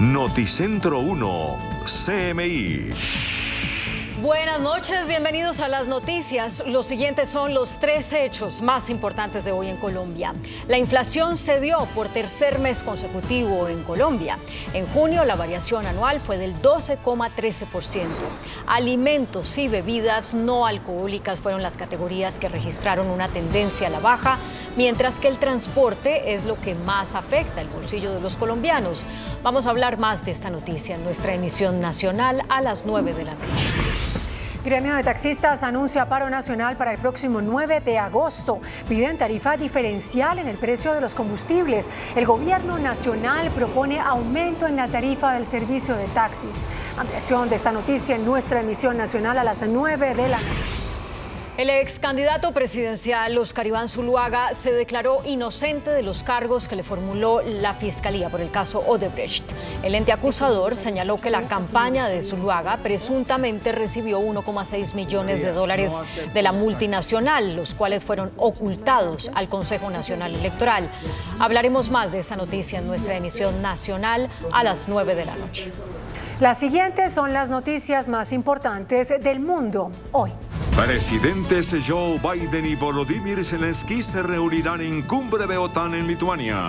Noticentro 1, CMI. Buenas noches, bienvenidos a las noticias. Los siguientes son los 3 hechos más importantes de hoy en Colombia. La inflación se dio por tercer mes consecutivo en Colombia. En junio la variación anual fue del 12,13%. Alimentos y bebidas no alcohólicas fueron las categorías que registraron una tendencia a la baja, mientras que el transporte es lo que más afecta el bolsillo de los colombianos. Vamos a hablar más de esta noticia en nuestra emisión nacional a las 9 de la noche. Gremio de taxistas anuncia paro nacional para el próximo 9 de agosto. Piden tarifa diferencial en el precio de los combustibles. El gobierno nacional propone aumento en la tarifa del servicio de taxis. Ampliación de esta noticia en nuestra emisión nacional a las 9 de la noche. El ex candidato presidencial Oscar Iván Zuluaga se declaró inocente de los cargos que le formuló la Fiscalía por el caso Odebrecht. El ente acusador señaló que la campaña de Zuluaga presuntamente recibió 1,6 millones de dólares de la multinacional, los cuales fueron ocultados al Consejo Nacional Electoral. Hablaremos más de esta noticia en nuestra emisión nacional a las 9 de la noche. Las siguientes son las noticias más importantes del mundo hoy. Presidentes Joe Biden y Volodymyr Zelensky se reunirán en cumbre de OTAN en Lituania.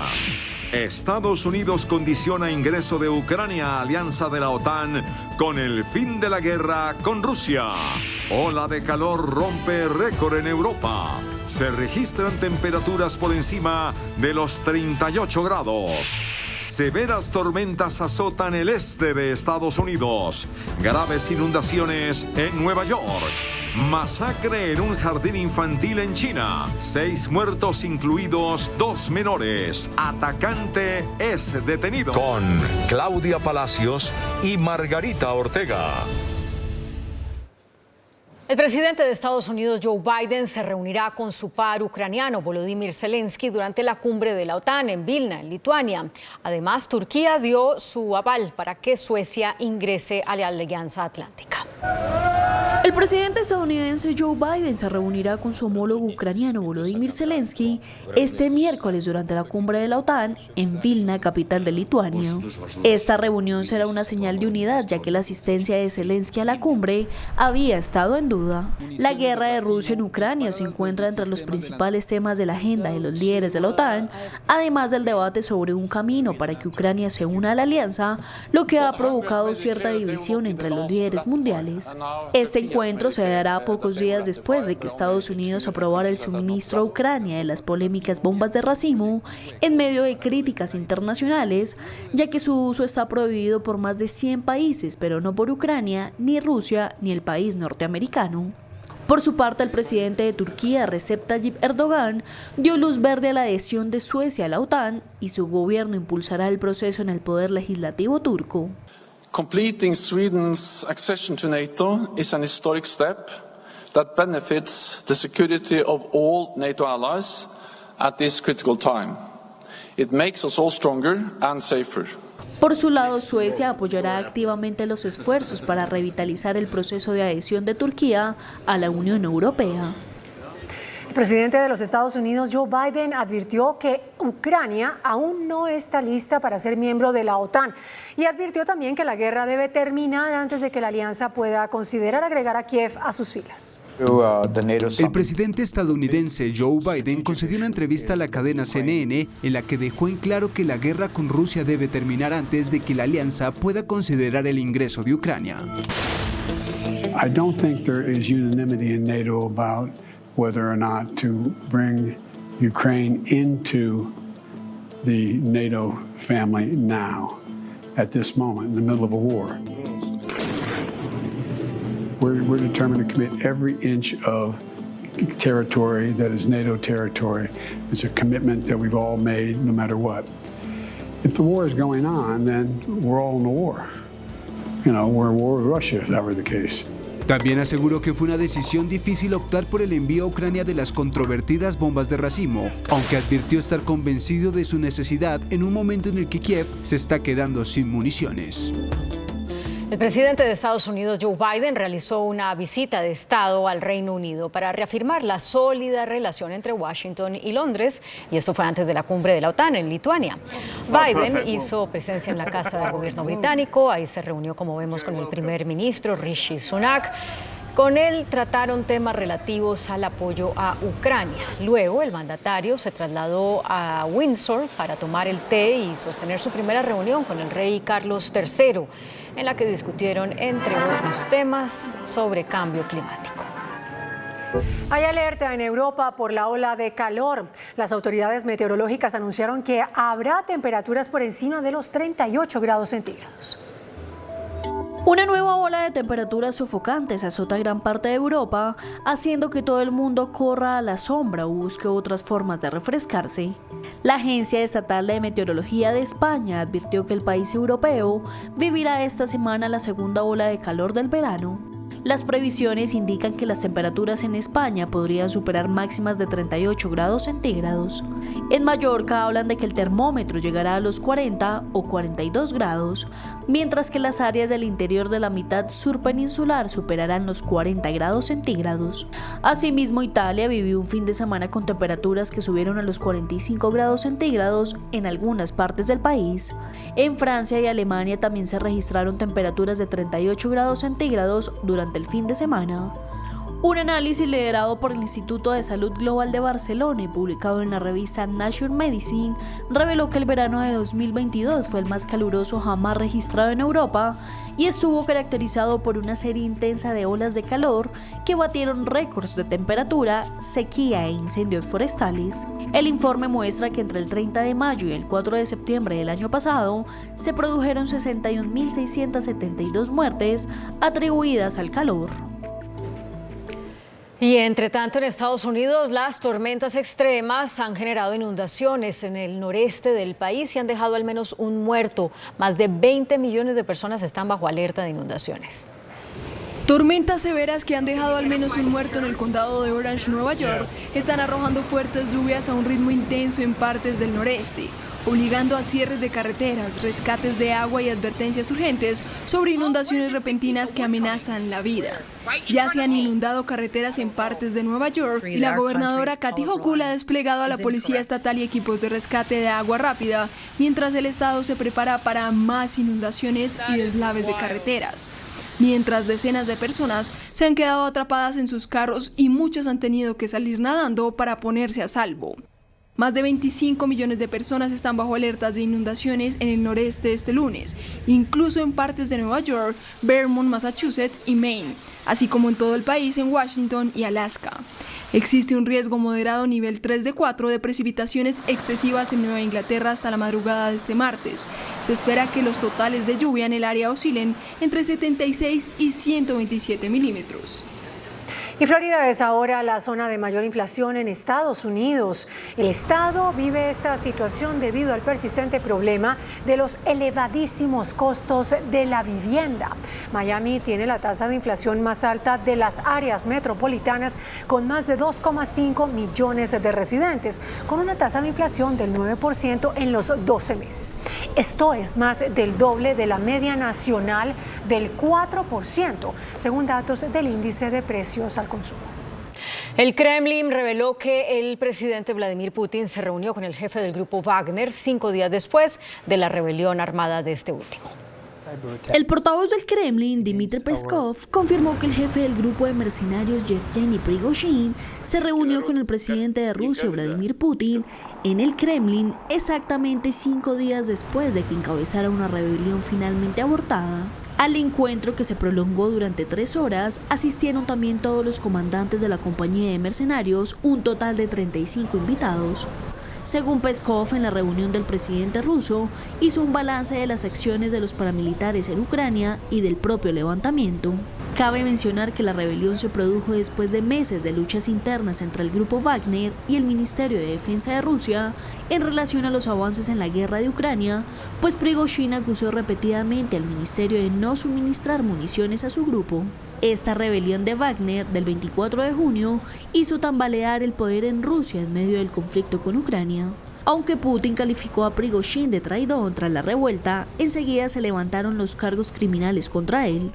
Estados Unidos condiciona ingreso de Ucrania a alianza de la OTAN con el fin de la guerra con Rusia. Ola de calor rompe récord en Europa. Se registran temperaturas por encima de los 38 grados. Severas tormentas azotan el este de Estados Unidos. Graves inundaciones en Nueva York. Masacre en un jardín infantil en China. 6 muertos, incluidos 2 menores. Atacante es detenido. Con Claudia Palacios y Margarita Ortega. El presidente de Estados Unidos, Joe Biden, se reunirá con su par ucraniano, Volodymyr Zelensky, durante la cumbre de la OTAN en Vilna, en Lituania. Además, Turquía dio su aval para que Suecia ingrese a la Alianza Atlántica. El presidente estadounidense Joe Biden se reunirá con su homólogo ucraniano Volodymyr Zelensky este miércoles durante la cumbre de la OTAN en Vilna, capital de Lituania. Esta reunión será una señal de unidad, ya que la asistencia de Zelensky a la cumbre había estado en duda. La guerra de Rusia en Ucrania se encuentra entre los principales temas de la agenda de los líderes de la OTAN, además del debate sobre un camino para que Ucrania se una a la alianza, lo que ha provocado cierta división entre los líderes mundiales. Este encuentro se dará pocos días después de que Estados Unidos aprobara el suministro a Ucrania de las polémicas bombas de racimo, en medio de críticas internacionales, ya que su uso está prohibido por más de 100 países, pero no por Ucrania, ni Rusia, ni el país norteamericano. Por su parte, el presidente de Turquía, Recep Tayyip Erdogan, dio luz verde a la adhesión de Suecia a la OTAN y su gobierno impulsará el proceso en el poder legislativo turco. Completing Sweden's accession to NATO is an historic step that benefits the security of all NATO allies at this critical time. It makes us all stronger and safer. Por su lado, Suecia apoyará activamente los esfuerzos para revitalizar el proceso de adhesión de Turquía a la Unión Europea. El presidente de los Estados Unidos, Joe Biden, advirtió que Ucrania aún no está lista para ser miembro de la OTAN y advirtió también que la guerra debe terminar antes de que la alianza pueda considerar agregar a Kiev a sus filas. El presidente estadounidense Joe Biden concedió una entrevista a la cadena CNN en la que dejó en claro que la guerra con Rusia debe terminar antes de que la alianza pueda considerar el ingreso de Ucrania. I don't think there is unanimity in NATO about whether or not to bring Ukraine into the NATO family now, at this moment, in the middle of a war. We're determined to commit every inch of territory that is NATO territory. It's a commitment that we've all made no matter what. If the war is going on, then we're all in the war. You know, we're at war with Russia, if that were the case. También aseguró que fue una decisión difícil optar por el envío a Ucrania de las controvertidas bombas de racimo, aunque advirtió estar convencido de su necesidad en un momento en el que Kiev se está quedando sin municiones. El presidente de Estados Unidos, Joe Biden, realizó una visita de Estado al Reino Unido para reafirmar la sólida relación entre Washington y Londres, y esto fue antes de la cumbre de la OTAN en Lituania. Biden hizo presencia en la Casa del Gobierno británico, ahí se reunió, como vemos, con el primer ministro Rishi Sunak. Con él trataron temas relativos al apoyo a Ucrania. Luego, el mandatario se trasladó a Windsor para tomar el té y sostener su primera reunión con el rey Carlos III, en la que discutieron, entre otros temas, sobre cambio climático. Hay alerta en Europa por la ola de calor. Las autoridades meteorológicas anunciaron que habrá temperaturas por encima de los 38 grados centígrados. Una nueva ola de temperaturas sofocantes azota gran parte de Europa, haciendo que todo el mundo corra a la sombra o busque otras formas de refrescarse. La Agencia Estatal de Meteorología de España advirtió que el país europeo vivirá esta semana la segunda ola de calor del verano. Las previsiones indican que las temperaturas en España podrían superar máximas de 38 grados centígrados. En Mallorca hablan de que el termómetro llegará a los 40 o 42 grados, mientras que las áreas del interior de la mitad sur peninsular superarán los 40 grados centígrados. Asimismo, Italia vivió un fin de semana con temperaturas que subieron a los 45 grados centígrados en algunas partes del país. En Francia y Alemania también se registraron temperaturas de 38 grados centígrados durante el fin de semana. Un análisis liderado por el Instituto de Salud Global de Barcelona y publicado en la revista Nature Medicine reveló que el verano de 2022 fue el más caluroso jamás registrado en Europa y estuvo caracterizado por una serie intensa de olas de calor que batieron récords de temperatura, sequía e incendios forestales. El informe muestra que entre el 30 de mayo y el 4 de septiembre del año pasado se produjeron 61.672 muertes atribuidas al calor. Y entre tanto, en Estados Unidos, las tormentas extremas han generado inundaciones en el noreste del país y han dejado al menos un muerto. Más de 20 millones de personas están bajo alerta de inundaciones. Tormentas severas que han dejado al menos un muerto en el condado de Orange, Nueva York, están arrojando fuertes lluvias a un ritmo intenso en partes del noreste, obligando a cierres de carreteras, rescates de agua y advertencias urgentes sobre inundaciones repentinas que amenazan la vida. Ya se han inundado carreteras en partes de Nueva York y la gobernadora Kathy Hochul ha desplegado a la policía estatal y equipos de rescate de agua rápida, mientras el estado se prepara para más inundaciones y deslaves de carreteras. Mientras decenas de personas se han quedado atrapadas en sus carros y muchas han tenido que salir nadando para ponerse a salvo. Más de 25 millones de personas están bajo alertas de inundaciones en el noreste este lunes, incluso en partes de Nueva York, Vermont, Massachusetts y Maine, así como en todo el país, en Washington y Alaska. Existe un riesgo moderado nivel 3 de 4 de precipitaciones excesivas en Nueva Inglaterra hasta la madrugada de este martes. Se espera que los totales de lluvia en el área oscilen entre 76 y 127 milímetros. Y Florida es ahora la zona de mayor inflación en Estados Unidos. El estado vive esta situación debido al persistente problema de los elevadísimos costos de la vivienda. Miami tiene la tasa de inflación más alta de las áreas metropolitanas, con más de 2,5 millones de residentes, con una tasa de inflación del 9% en los 12 meses. Esto es más del doble de la media nacional del 4%, según datos del índice de precios al consumo. El Kremlin reveló que el presidente Vladimir Putin se reunió con el jefe del grupo Wagner 5 días después de la rebelión armada de este último. El portavoz del Kremlin, Dmitry Peskov, confirmó que el jefe del grupo de mercenarios Yevgeny Prigozhin se reunió con el presidente de Rusia, Vladimir Putin, en el Kremlin exactamente 5 días después de que encabezara una rebelión finalmente abortada. Al encuentro, que se prolongó durante 3 horas, asistieron también todos los comandantes de la compañía de mercenarios, un total de 35 invitados. Según Peskov, en la reunión del presidente ruso, hizo un balance de las acciones de los paramilitares en Ucrania y del propio levantamiento. Cabe mencionar que la rebelión se produjo después de meses de luchas internas entre el grupo Wagner y el Ministerio de Defensa de Rusia en relación a los avances en la guerra de Ucrania, pues Prigozhin acusó repetidamente al ministerio de no suministrar municiones a su grupo. Esta rebelión de Wagner del 24 de junio hizo tambalear el poder en Rusia en medio del conflicto con Ucrania. Aunque Putin calificó a Prigozhin de traidor tras la revuelta, enseguida se levantaron los cargos criminales contra él.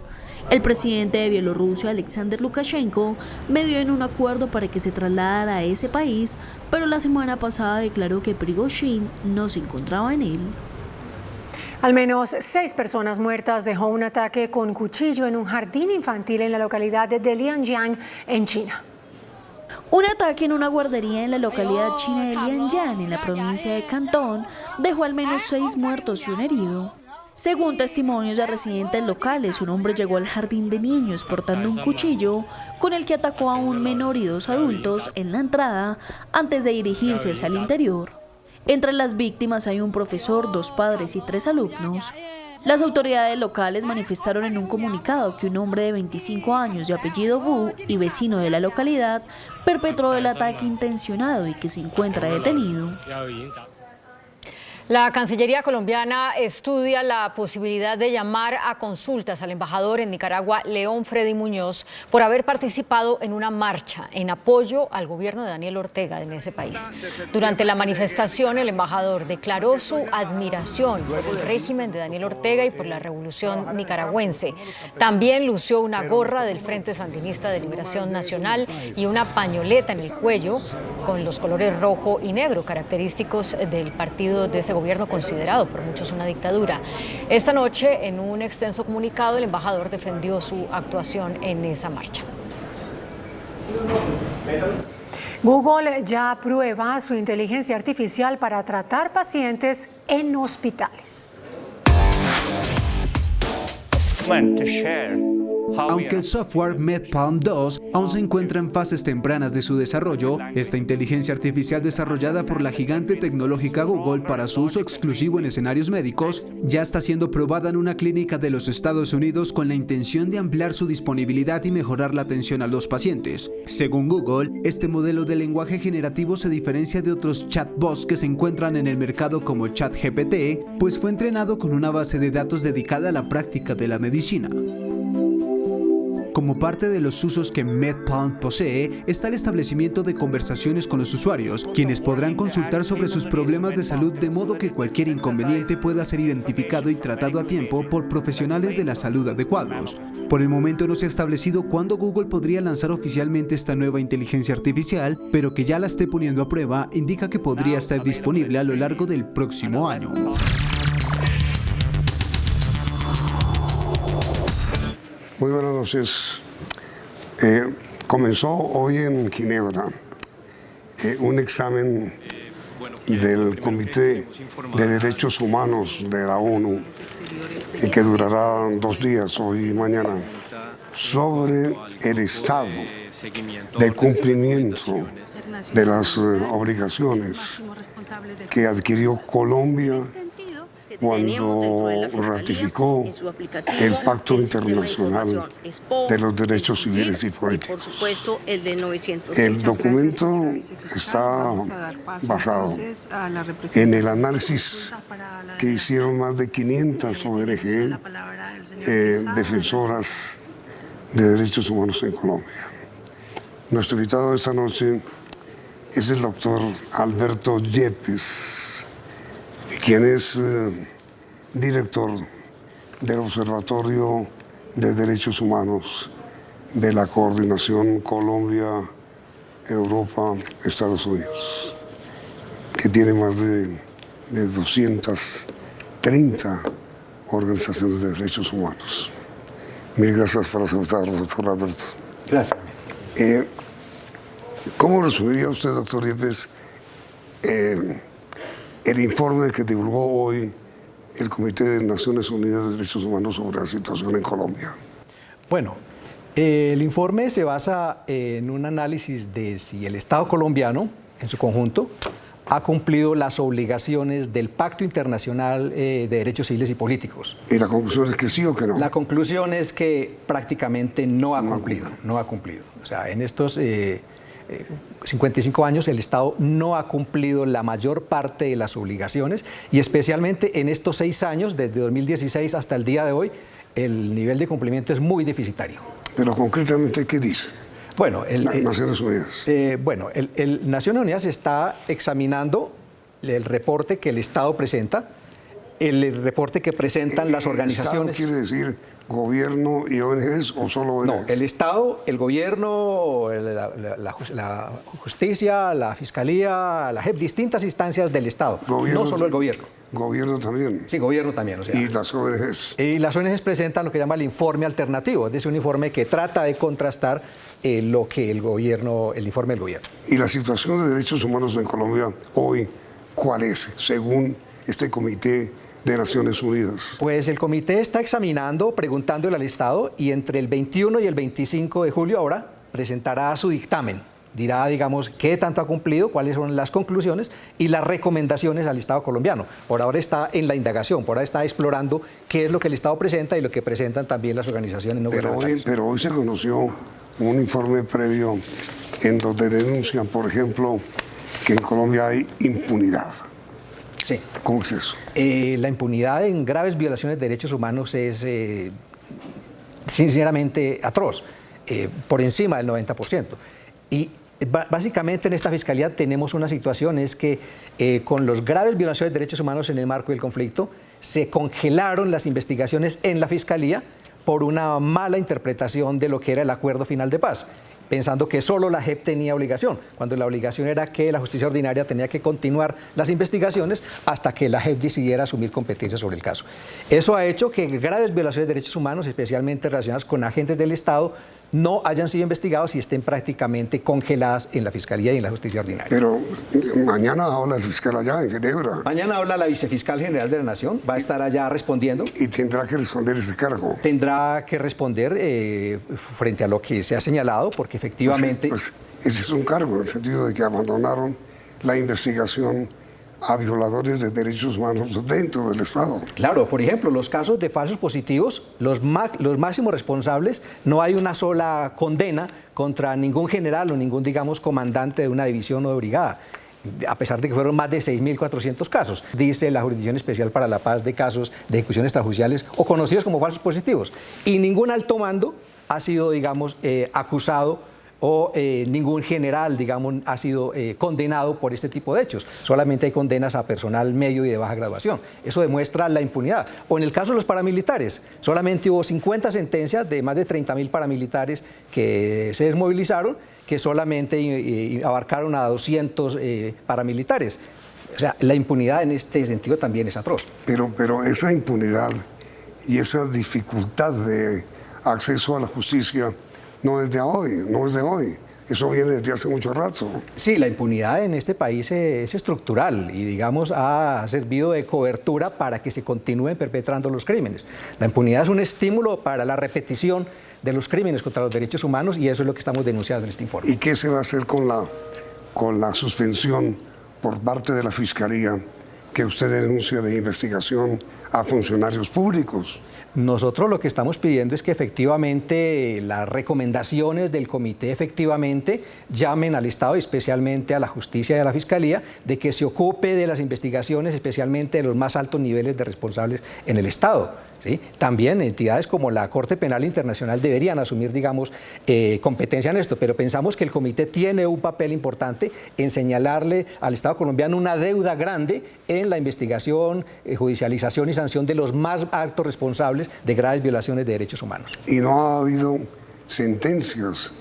El presidente de Bielorrusia, Alexander Lukashenko, medió en un acuerdo para que se trasladara a ese país, pero la semana pasada declaró que Prigozhin no se encontraba en él. Al menos 6 personas muertas dejó un ataque con cuchillo en un jardín infantil en la localidad de Lianjiang, en China. Un ataque en una guardería en la localidad china de Lianjiang, en la provincia de Cantón, dejó al menos 6 muertos y un herido. Según testimonios de residentes locales, un hombre llegó al jardín de niños portando un cuchillo con el que atacó a un menor y 2 adultos en la entrada antes de dirigirse hacia el interior. Entre las víctimas hay un profesor, 2 padres y 3 alumnos. Las autoridades locales manifestaron en un comunicado que un hombre de 25 años de apellido Wu y vecino de la localidad perpetró el ataque intencionado y que se encuentra detenido. La Cancillería colombiana estudia la posibilidad de llamar a consultas al embajador en Nicaragua, León Freddy Muñoz, por haber participado en una marcha en apoyo al gobierno de Daniel Ortega en ese país. Durante la manifestación, el embajador declaró su admiración por el régimen de Daniel Ortega y por la revolución nicaragüense. También lució una gorra del Frente Sandinista de Liberación Nacional y una pañoleta en el cuello con los colores rojo y negro, característicos del partido de ese gobierno considerado por muchos una dictadura. Esta noche, en un extenso comunicado, el embajador defendió su actuación en esa marcha. Google ya prueba su inteligencia artificial para tratar pacientes en hospitales. Aunque el software MedPalm 2 aún se encuentra en fases tempranas de su desarrollo, esta inteligencia artificial desarrollada por la gigante tecnológica Google para su uso exclusivo en escenarios médicos ya está siendo probada en una clínica de los Estados Unidos con la intención de ampliar su disponibilidad y mejorar la atención a los pacientes. Según Google, este modelo de lenguaje generativo se diferencia de otros chatbots que se encuentran en el mercado como ChatGPT, pues fue entrenado con una base de datos dedicada a la práctica de la medicina. Como parte de los usos que MedPalm posee, está el establecimiento de conversaciones con los usuarios, quienes podrán consultar sobre sus problemas de salud de modo que cualquier inconveniente pueda ser identificado y tratado a tiempo por profesionales de la salud adecuados. Por el momento no se ha establecido cuándo Google podría lanzar oficialmente esta nueva inteligencia artificial, pero que ya la esté poniendo a prueba indica que podría estar disponible a lo largo del próximo año. Muy buenas noches. Comenzó hoy en Ginebra un examen del Comité de Derechos Humanos de la ONU que durará 2 días, hoy y mañana, sobre el estado del cumplimiento de las obligaciones que adquirió Colombia cuando ratificó el Pacto Internacional de los Derechos Civiles y Políticos. El documento está basado en el análisis que hicieron más de 500 ONG defensoras de derechos humanos en Colombia. Nuestro invitado de esta noche es el doctor Alberto Yepes, quien es director del Observatorio de Derechos Humanos de la Coordinación Colombia, Europa, Estados Unidos, que tiene más de 230 organizaciones de derechos humanos. Mil gracias por aceptar, doctor Alberto. Gracias. ¿Cómo resumiría usted, doctor Yepes, el informe que divulgó hoy el Comité de Naciones Unidas de Derechos Humanos sobre la situación en Colombia? Bueno, el informe se basa en un análisis de si el Estado colombiano, en su conjunto, ha cumplido las obligaciones del Pacto Internacional de Derechos Civiles y Políticos. ¿Y la conclusión es que sí o que no? La conclusión es que prácticamente no ha cumplido. O sea, en estos 55 años el Estado no ha cumplido la mayor parte de las obligaciones y especialmente en estos 6 años, desde 2016 hasta el día de hoy, el nivel de cumplimiento es muy deficitario. Pero concretamente, ¿qué dice? Bueno, Naciones Unidas. Naciones Unidas está examinando el reporte que el Estado presenta, el reporte que presentan las organizaciones. ¿El Estado quiere decir gobierno y ONGs o solo ONGs? No, el Estado, el gobierno, la justicia, la fiscalía, la JEP, distintas instancias del Estado, no solo el gobierno. ¿Gobierno también? Sí, gobierno también. O sea, ¿y las ONGs? Y las ONGs presentan lo que llama el informe alternativo, es decir, un informe que trata de contrastar lo que el informe del gobierno. ¿Y la situación de derechos humanos en Colombia hoy cuál es, según este comité de Naciones Unidas? Pues el comité está examinando, preguntándole al Estado, y entre el 21 y el 25 de julio ahora presentará su dictamen. Dirá, digamos, qué tanto ha cumplido, cuáles son las conclusiones y las recomendaciones al Estado colombiano. Por ahora está en la indagación, por ahora está explorando qué es lo que el Estado presenta y lo que presentan también las organizaciones no gubernamentales. Pero hoy se conoció un informe previo en donde denuncian, por ejemplo, que en Colombia hay impunidad. Sí. ¿Cómo es eso? La impunidad en graves violaciones de derechos humanos es sinceramente atroz, por encima del 90%. Y básicamente en esta fiscalía tenemos una situación, es que con las graves violaciones de derechos humanos en el marco del conflicto, se congelaron las investigaciones en la fiscalía por una mala interpretación de lo que era el acuerdo final de paz, pensando que solo la JEP tenía obligación, cuando la obligación era que la justicia ordinaria tenía que continuar las investigaciones hasta que la JEP decidiera asumir competencias sobre el caso. Eso ha hecho que graves violaciones de derechos humanos, especialmente relacionadas con agentes del Estado, no hayan sido investigados y estén prácticamente congeladas en la Fiscalía y en la Justicia Ordinaria. Pero mañana habla el fiscal allá en Ginebra. Mañana habla la vicefiscal general de la Nación, va a estar allá respondiendo. ¿Y tendrá que responder ese cargo? Tendrá que responder frente a lo que se ha señalado, porque efectivamente... Pues ese es un cargo, en el sentido de que abandonaron la investigación a violadores de derechos humanos dentro del Estado. Claro, por ejemplo, los casos de falsos positivos, los máximos responsables, no hay una sola condena contra ningún general o ningún, digamos, comandante de una división o de brigada, a pesar de que fueron más de 6.400 casos. Dice la Jurisdicción Especial para la Paz de casos de ejecuciones extrajudiciales o conocidos como falsos positivos. Y ningún alto mando ha sido, digamos, acusado o ningún general, digamos, ha sido condenado por este tipo de hechos. Solamente hay condenas a personal medio y de baja graduación. Eso demuestra la impunidad. O en el caso de los paramilitares, solamente hubo 50 sentencias de más de 30.000 paramilitares que se desmovilizaron, que solamente abarcaron a 200 paramilitares. O sea, la impunidad en este sentido también es atroz. Pero esa impunidad y esa dificultad de acceso a la justicia no es de hoy, no es de hoy. Eso viene desde hace mucho rato. Sí, la impunidad en este país es estructural y, digamos, ha servido de cobertura para que se continúen perpetrando los crímenes. La impunidad es un estímulo para la repetición de los crímenes contra los derechos humanos y eso es lo que estamos denunciando en este informe. ¿Y qué se va a hacer con la suspensión por parte de la Fiscalía que usted denuncia de investigación a funcionarios públicos? Nosotros lo que estamos pidiendo es que efectivamente las recomendaciones del comité efectivamente llamen al Estado, especialmente a la justicia y a la fiscalía, de que se ocupe de las investigaciones, especialmente de los más altos niveles de responsables en el Estado. ¿Sí? También entidades como la Corte Penal Internacional deberían asumir, digamos, competencia en esto, pero pensamos que el comité tiene un papel importante en señalarle al Estado colombiano una deuda grande en la investigación, judicialización y sanción de los más altos responsables de graves violaciones de derechos humanos. Y no ha habido sentencias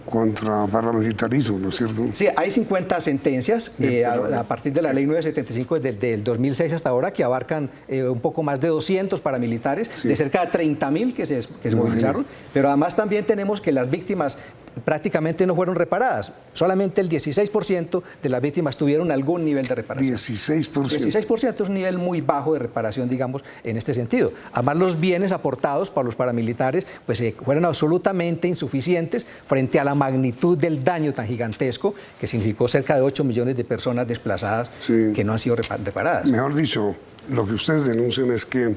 contra paramilitarismo, ¿no es cierto? Sí, hay 50 sentencias a partir de la ley 975 del 2006 hasta ahora que abarcan un poco más de 200 paramilitares, sí, de cerca de 30.000 que se movilizaron, pero además también tenemos que las víctimas prácticamente no fueron reparadas. Solamente el 16% de las víctimas tuvieron algún nivel de reparación. 16%. 16% es un nivel muy bajo de reparación, digamos, en este sentido. Además, los bienes aportados para los paramilitares pues fueron absolutamente insuficientes frente a la magnitud del daño tan gigantesco que significó cerca de 8 millones de personas desplazadas, sí, que no han sido reparadas. Mejor dicho, lo que ustedes denuncian es que,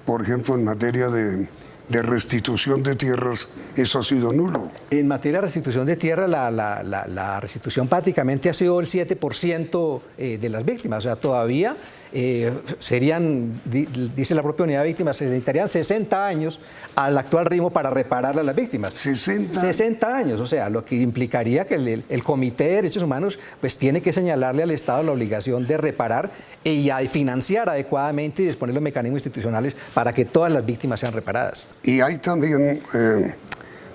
por ejemplo, en materia de restitución de tierras, eso ha sido nulo. En materia de restitución de tierra, la restitución prácticamente ha sido el 7% de las víctimas. O sea, todavía dice la propia unidad de víctimas, se necesitarían 60 años al actual ritmo para reparar a las víctimas. 60 años, o sea, lo que implicaría que el Comité de Derechos Humanos pues tiene que señalarle al Estado la obligación de reparar y financiar adecuadamente y disponer los mecanismos institucionales para que todas las víctimas sean reparadas. Y hay también,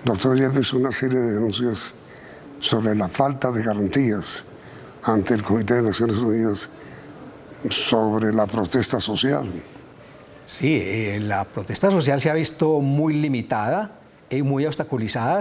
doctor Yepes, una serie de denuncias sobre la falta de garantías ante el Comité de Naciones Unidas sobre la protesta social. Sí, la protesta social se ha visto muy limitada y muy obstaculizada,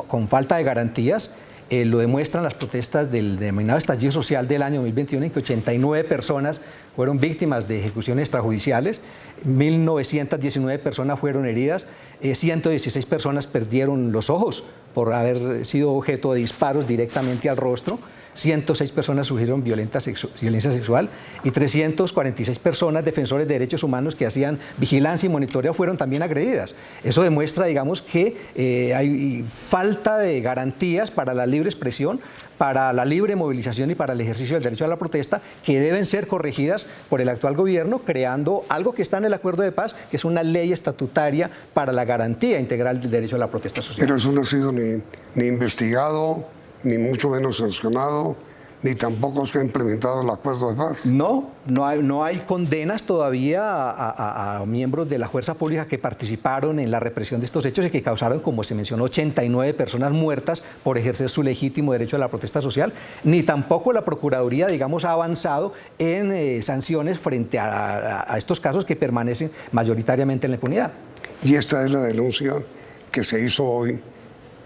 con falta de garantías. Lo demuestran las protestas del denominado estallido social del año 2021, en que 89 personas fueron víctimas de ejecuciones extrajudiciales, 1.919 personas fueron heridas, 116 personas perdieron los ojos por haber sido objeto de disparos directamente al rostro, 106 personas sufrieron violencia sexual y 346 personas, defensores de derechos humanos que hacían vigilancia y monitoreo, fueron también agredidas. Eso demuestra, digamos, que hay falta de garantías para la libre expresión, para la libre movilización y para el ejercicio del derecho a la protesta, que deben ser corregidas por el actual gobierno, creando algo que está en el acuerdo de paz, que es una ley estatutaria para la garantía integral del derecho a la protesta social. Pero eso no ha sido ni investigado, ni mucho menos sancionado, ni tampoco se ha implementado el acuerdo de paz. No hay condenas todavía a miembros de la fuerza pública que participaron en la represión de estos hechos y que causaron, como se mencionó, 89 personas muertas por ejercer su legítimo derecho a la protesta social, ni tampoco la Procuraduría, digamos, ha avanzado en sanciones frente a estos casos que permanecen mayoritariamente en la impunidad. Y esta es la denuncia que se hizo hoy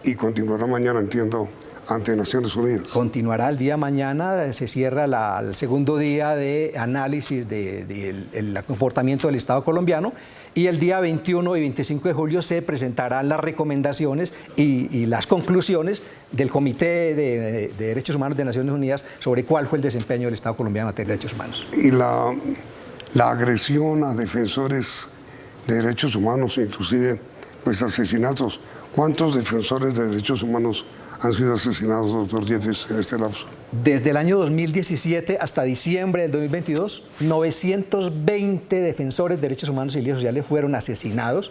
y continuará mañana, entiendo, ante Naciones Unidas. Continuará el día mañana, se cierra el segundo día de análisis del comportamiento del Estado colombiano y el día 21 y 25 de julio se presentarán las recomendaciones y las conclusiones del Comité de Derechos Humanos de Naciones Unidas sobre cuál fue el desempeño del Estado colombiano en materia de derechos humanos. Y la agresión a defensores de derechos humanos, inclusive pues asesinatos. ¿Cuántos defensores de derechos humanos han sido asesinados, doctor Yepes, en este lapso? Desde el año 2017 hasta diciembre del 2022, 920 defensores de derechos humanos y líderes sociales fueron asesinados,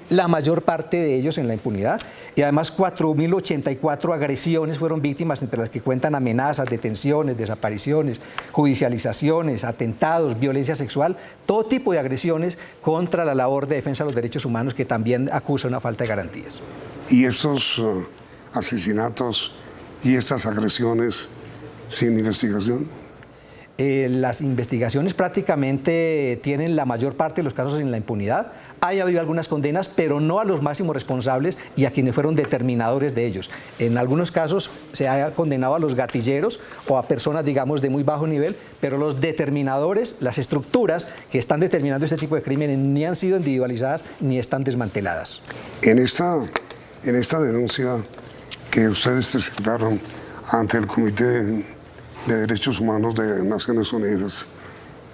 la mayor parte de ellos en la impunidad, y además 4.084 agresiones fueron víctimas, entre las que cuentan amenazas, detenciones, desapariciones, judicializaciones, atentados, violencia sexual, todo tipo de agresiones contra la labor de defensa de los derechos humanos, que también acusa una falta de garantías. ¿Y estos asesinatos y estas agresiones sin investigación? Las investigaciones prácticamente tienen la mayor parte de los casos en la impunidad. Ha habido algunas condenas, pero no a los máximos responsables y a quienes fueron determinadores de ellos. En algunos casos se ha condenado a los gatilleros o a personas, digamos, de muy bajo nivel, pero los determinadores, las estructuras que están determinando este tipo de crímenes ni han sido individualizadas ni están desmanteladas. En esta denuncia que ustedes presentaron ante el Comité de Derechos Humanos de Naciones Unidas,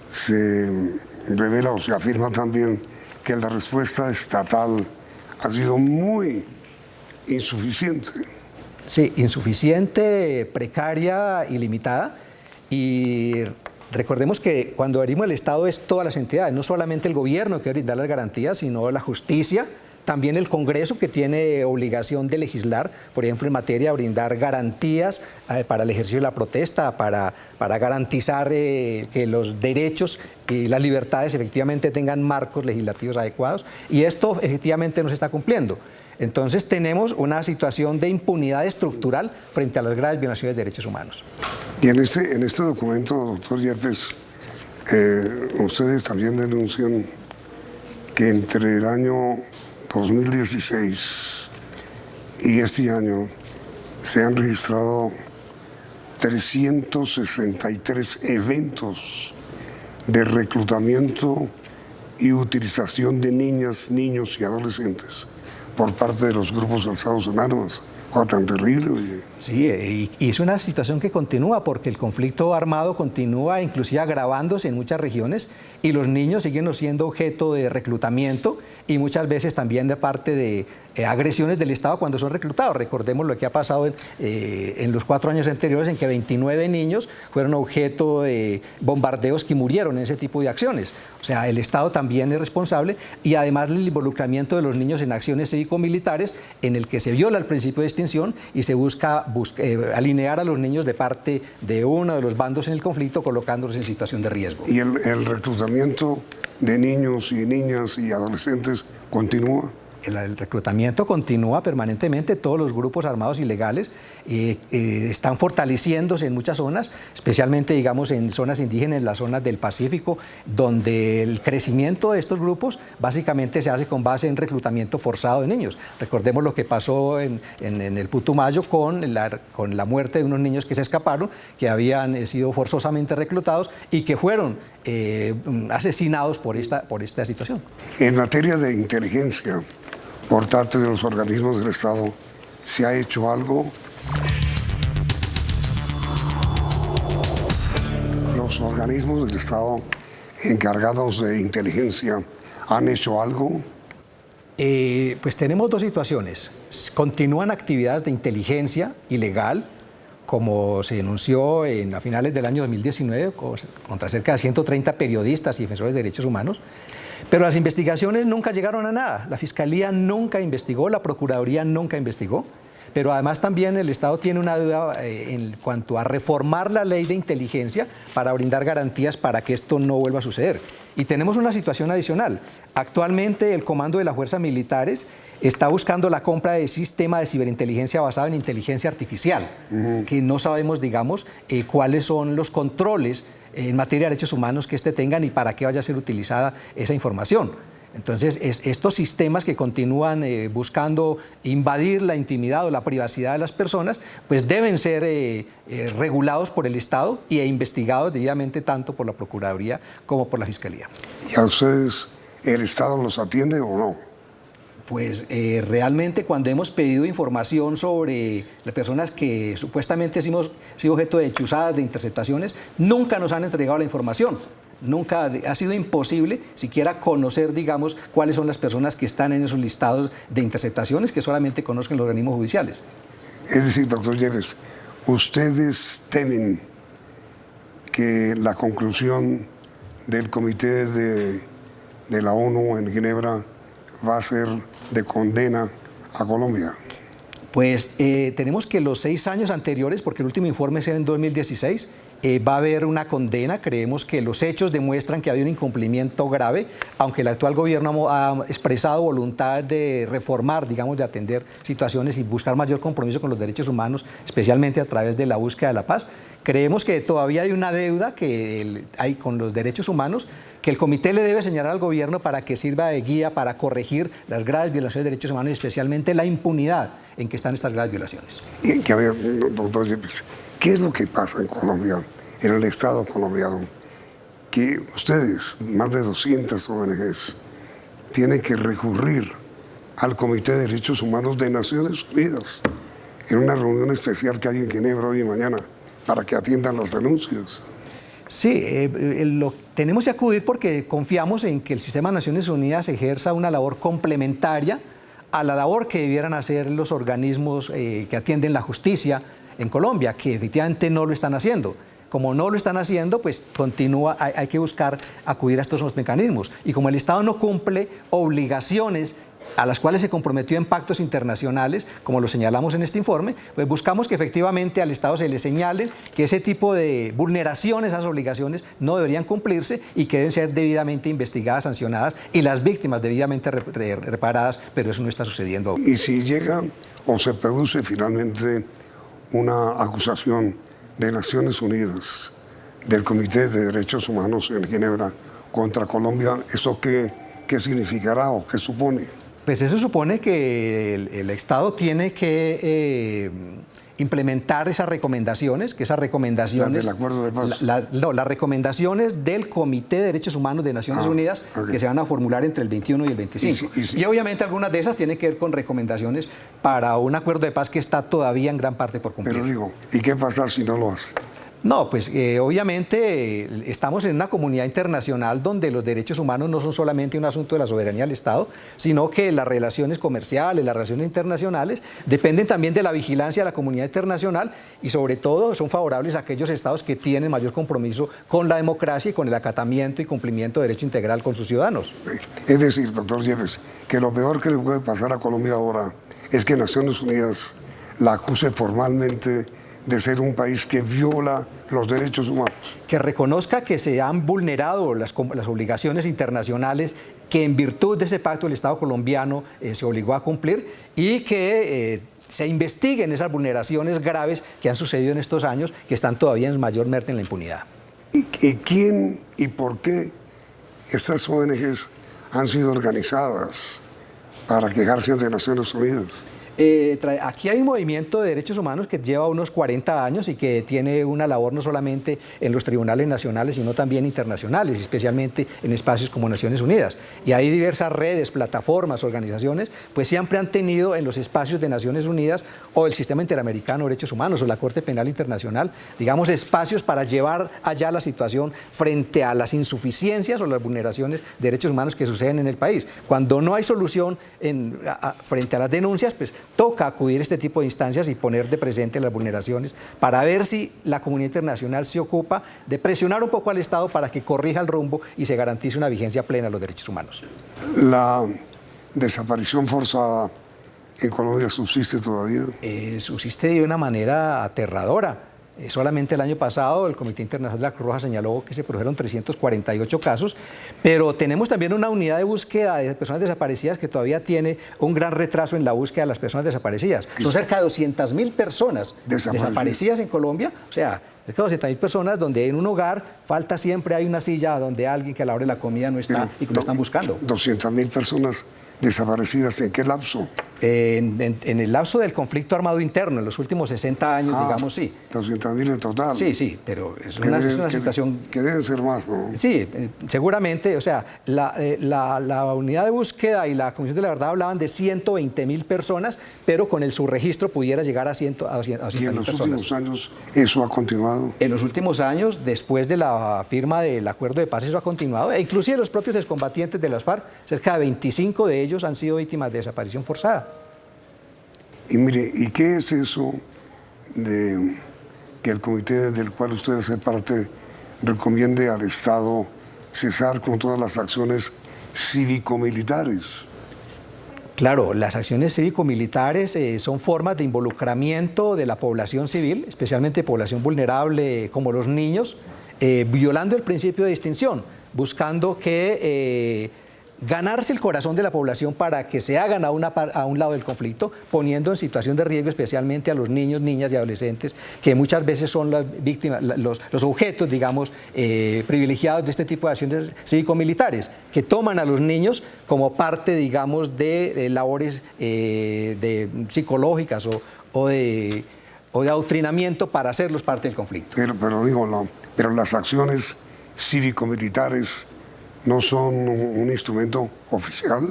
se revela o se afirma también que la respuesta estatal ha sido muy insuficiente. Sí, insuficiente, precaria y limitada. Y recordemos que cuando abrimos el Estado es todas las entidades, no solamente el gobierno que debe brindar las garantías, sino la justicia, también el Congreso, que tiene obligación de legislar, por ejemplo, en materia de brindar garantías para el ejercicio de la protesta, para garantizar que los derechos y las libertades efectivamente tengan marcos legislativos adecuados, y esto efectivamente no se está cumpliendo. Entonces tenemos una situación de impunidad estructural frente a las graves violaciones de derechos humanos. Y en este documento, doctor Yepes, ustedes también denuncian que entre el año 2016 y este año se han registrado 363 eventos de reclutamiento y utilización de niñas, niños y adolescentes por parte de los grupos alzados en armas. Oh, tan terrible, oye. Sí, y es una situación que continúa porque el conflicto armado continúa inclusive agravándose en muchas regiones y los niños siguen siendo objeto de reclutamiento y muchas veces también de parte de agresiones del Estado cuando son reclutados. Recordemos lo que ha pasado en los 4 años anteriores, en que 29 niños fueron objeto de bombardeos que murieron en ese tipo de acciones. O sea, el Estado también es responsable, y además el involucramiento de los niños en acciones cívico-militares en el que se viola el principio de extinción y se busca alinear a los niños de parte de uno de los bandos en el conflicto, colocándolos en situación de riesgo. ¿Y el reclutamiento de niños y niñas y adolescentes continúa? El reclutamiento continúa permanentemente. Todos los grupos armados ilegales están fortaleciéndose en muchas zonas, especialmente, digamos, en zonas indígenas, en las zonas del Pacífico, donde el crecimiento de estos grupos básicamente se hace con base en reclutamiento forzado de niños. Recordemos lo que pasó en el Putumayo con la muerte de unos niños que se escaparon, que habían sido forzosamente reclutados y que fueron asesinados por esta situación. En materia de inteligencia, por parte de los organismos del Estado, ¿se ha hecho algo? ¿Los organismos del Estado encargados de inteligencia han hecho algo? Pues tenemos 2 situaciones. Continúan actividades de inteligencia ilegal, como se denunció a finales del año 2019 contra cerca de 130 periodistas y defensores de derechos humanos. Pero las investigaciones nunca llegaron a nada. La Fiscalía nunca investigó, la Procuraduría nunca investigó. Pero además también el Estado tiene una deuda en cuanto a reformar la ley de inteligencia para brindar garantías para que esto no vuelva a suceder. Y tenemos una situación adicional. Actualmente el Comando de las Fuerzas Militares está buscando la compra de sistema de ciberinteligencia basado en inteligencia artificial, que no sabemos, digamos, cuáles son los controles en materia de derechos humanos que tengan y para qué vaya a ser utilizada esa información. Entonces, estos sistemas que continúan buscando invadir la intimidad o la privacidad de las personas, pues deben ser regulados por el Estado e investigados debidamente tanto por la Procuraduría como por la Fiscalía. ¿Y a ustedes el Estado los atiende o no? Pues realmente cuando hemos pedido información sobre las personas que supuestamente hemos sido objeto de chuzadas, de interceptaciones, nunca nos han entregado la información. Nunca ha sido imposible siquiera conocer, digamos, cuáles son las personas que están en esos listados de interceptaciones que solamente conozcan los organismos judiciales. Es decir, doctor Yepes, ¿ustedes temen que la conclusión del Comité de la ONU en Ginebra va a ser de condena a Colombia? Pues tenemos que los 6 años anteriores, porque el último informe es en 2016, va a haber una condena. Creemos que los hechos demuestran que ha habido un incumplimiento grave, aunque el actual gobierno ha expresado voluntad de reformar, digamos, de atender situaciones y buscar mayor compromiso con los derechos humanos, especialmente a través de la búsqueda de la paz. Creemos que todavía hay una deuda que hay con los derechos humanos, que el comité le debe señalar al gobierno para que sirva de guía para corregir las graves violaciones de derechos humanos y especialmente la impunidad en que están estas graves violaciones. Y que, a ver, doctor Yepes, ¿qué es lo que pasa en Colombia, en el Estado colombiano? Que ustedes, más de 200 ONGs, tienen que recurrir al Comité de Derechos Humanos de Naciones Unidas en una reunión especial que hay en Ginebra hoy y mañana para que atiendan las denuncias. Sí, tenemos que acudir porque confiamos en que el sistema de Naciones Unidas ejerza una labor complementaria a la labor que debieran hacer los organismos que atienden la justicia en Colombia, que efectivamente no lo están haciendo. Como no lo están haciendo, pues hay que buscar acudir a estos mecanismos. Y como el Estado no cumple obligaciones a las cuales se comprometió en pactos internacionales, como lo señalamos en este informe, pues buscamos que efectivamente al Estado se le señalen que ese tipo de vulneraciones a esas obligaciones no deberían cumplirse y que deben ser debidamente investigadas, sancionadas y las víctimas debidamente reparadas, pero eso no está sucediendo. Y si llega o se produce finalmente una acusación de Naciones Unidas, del Comité de Derechos Humanos en Ginebra contra Colombia, ¿eso qué significará o qué supone? Pues eso supone que el Estado tiene que implementar esas recomendaciones, que esas recomendaciones... ¿Las del acuerdo de paz? Las recomendaciones del Comité de Derechos Humanos de Naciones Unidas, okay, que se van a formular entre el 21 y el 25. Y obviamente algunas de esas tienen que ver con recomendaciones para un acuerdo de paz que está todavía en gran parte por cumplir. Pero digo, ¿y qué pasa si no lo hace? No, pues obviamente estamos en una comunidad internacional donde los derechos humanos no son solamente un asunto de la soberanía del Estado, sino que las relaciones comerciales, las relaciones internacionales dependen también de la vigilancia de la comunidad internacional y sobre todo son favorables a aquellos estados que tienen mayor compromiso con la democracia y con el acatamiento y cumplimiento de derecho integral con sus ciudadanos. Es decir, doctor Yepes, que lo peor que le puede pasar a Colombia ahora es que Naciones Unidas la acuse formalmente de ser un país que viola los derechos humanos. Que reconozca que se han vulnerado las obligaciones internacionales que en virtud de ese pacto el Estado colombiano se obligó a cumplir y que se investiguen esas vulneraciones graves que han sucedido en estos años, que están todavía en mayor merma en la impunidad. ¿Y quién y por qué estas ONGs han sido organizadas para quejarse ante Naciones Unidas? Aquí hay un movimiento de derechos humanos que lleva unos 40 años y que tiene una labor no solamente en los tribunales nacionales, sino también internacionales, especialmente en espacios como Naciones Unidas. Y hay diversas redes, plataformas, organizaciones, pues siempre han tenido en los espacios de Naciones Unidas o el Sistema Interamericano de Derechos Humanos o la Corte Penal Internacional, digamos, espacios para llevar allá la situación frente a las insuficiencias o las vulneraciones de derechos humanos que suceden en el país. Cuando no hay solución frente a las denuncias, pues toca acudir a este tipo de instancias y poner de presente las vulneraciones para ver si la comunidad internacional se ocupa de presionar un poco al Estado para que corrija el rumbo y se garantice una vigencia plena de los derechos humanos. ¿La desaparición forzada en Colombia subsiste todavía? Subsiste de una manera aterradora. Solamente el año pasado el Comité Internacional de la Cruz Roja señaló que se produjeron 348 casos, pero tenemos también una unidad de búsqueda de personas desaparecidas que todavía tiene un gran retraso en la búsqueda de las personas desaparecidas. Son cerca de 200.000 personas desaparecidas en Colombia, o sea, cerca de 200.000 personas donde en un hogar falta siempre hay una silla donde alguien que a la hora de la comida no está y que lo están buscando. 200.000 personas desaparecidas, ¿en qué lapso? En el lapso del conflicto armado interno, en los últimos 60 años, digamos, sí. 200.000 en total. Sí, pero es una situación... Que deben ser más, ¿no? Sí, seguramente, o sea, la unidad de búsqueda y la Comisión de la Verdad hablaban de 120.000 personas, pero con el subregistro pudiera llegar a 200.000 personas. ¿Y en los últimos años eso ha continuado? En los últimos años, después de la firma del acuerdo de paz, eso ha continuado, e inclusive los propios excombatientes de las FARC, cerca de 25 de ellos han sido víctimas de desaparición forzada. Y mire, ¿y qué es eso de que el comité del cual usted hace parte recomiende al Estado cesar con todas las acciones cívico-militares? Claro, las acciones cívico-militares son formas de involucramiento de la población civil, especialmente población vulnerable como los niños, violando el principio de distinción, buscando que... ganarse el corazón de la población para que se hagan a un lado del conflicto, poniendo en situación de riesgo especialmente a los niños, niñas y adolescentes, que muchas veces son las víctimas, los objetos, digamos, privilegiados de este tipo de acciones cívico-militares, que toman a los niños como parte, digamos, de labores psicológicas o de adoctrinamiento para hacerlos parte del conflicto. Pero las acciones cívico-militares ¿no son un instrumento oficial?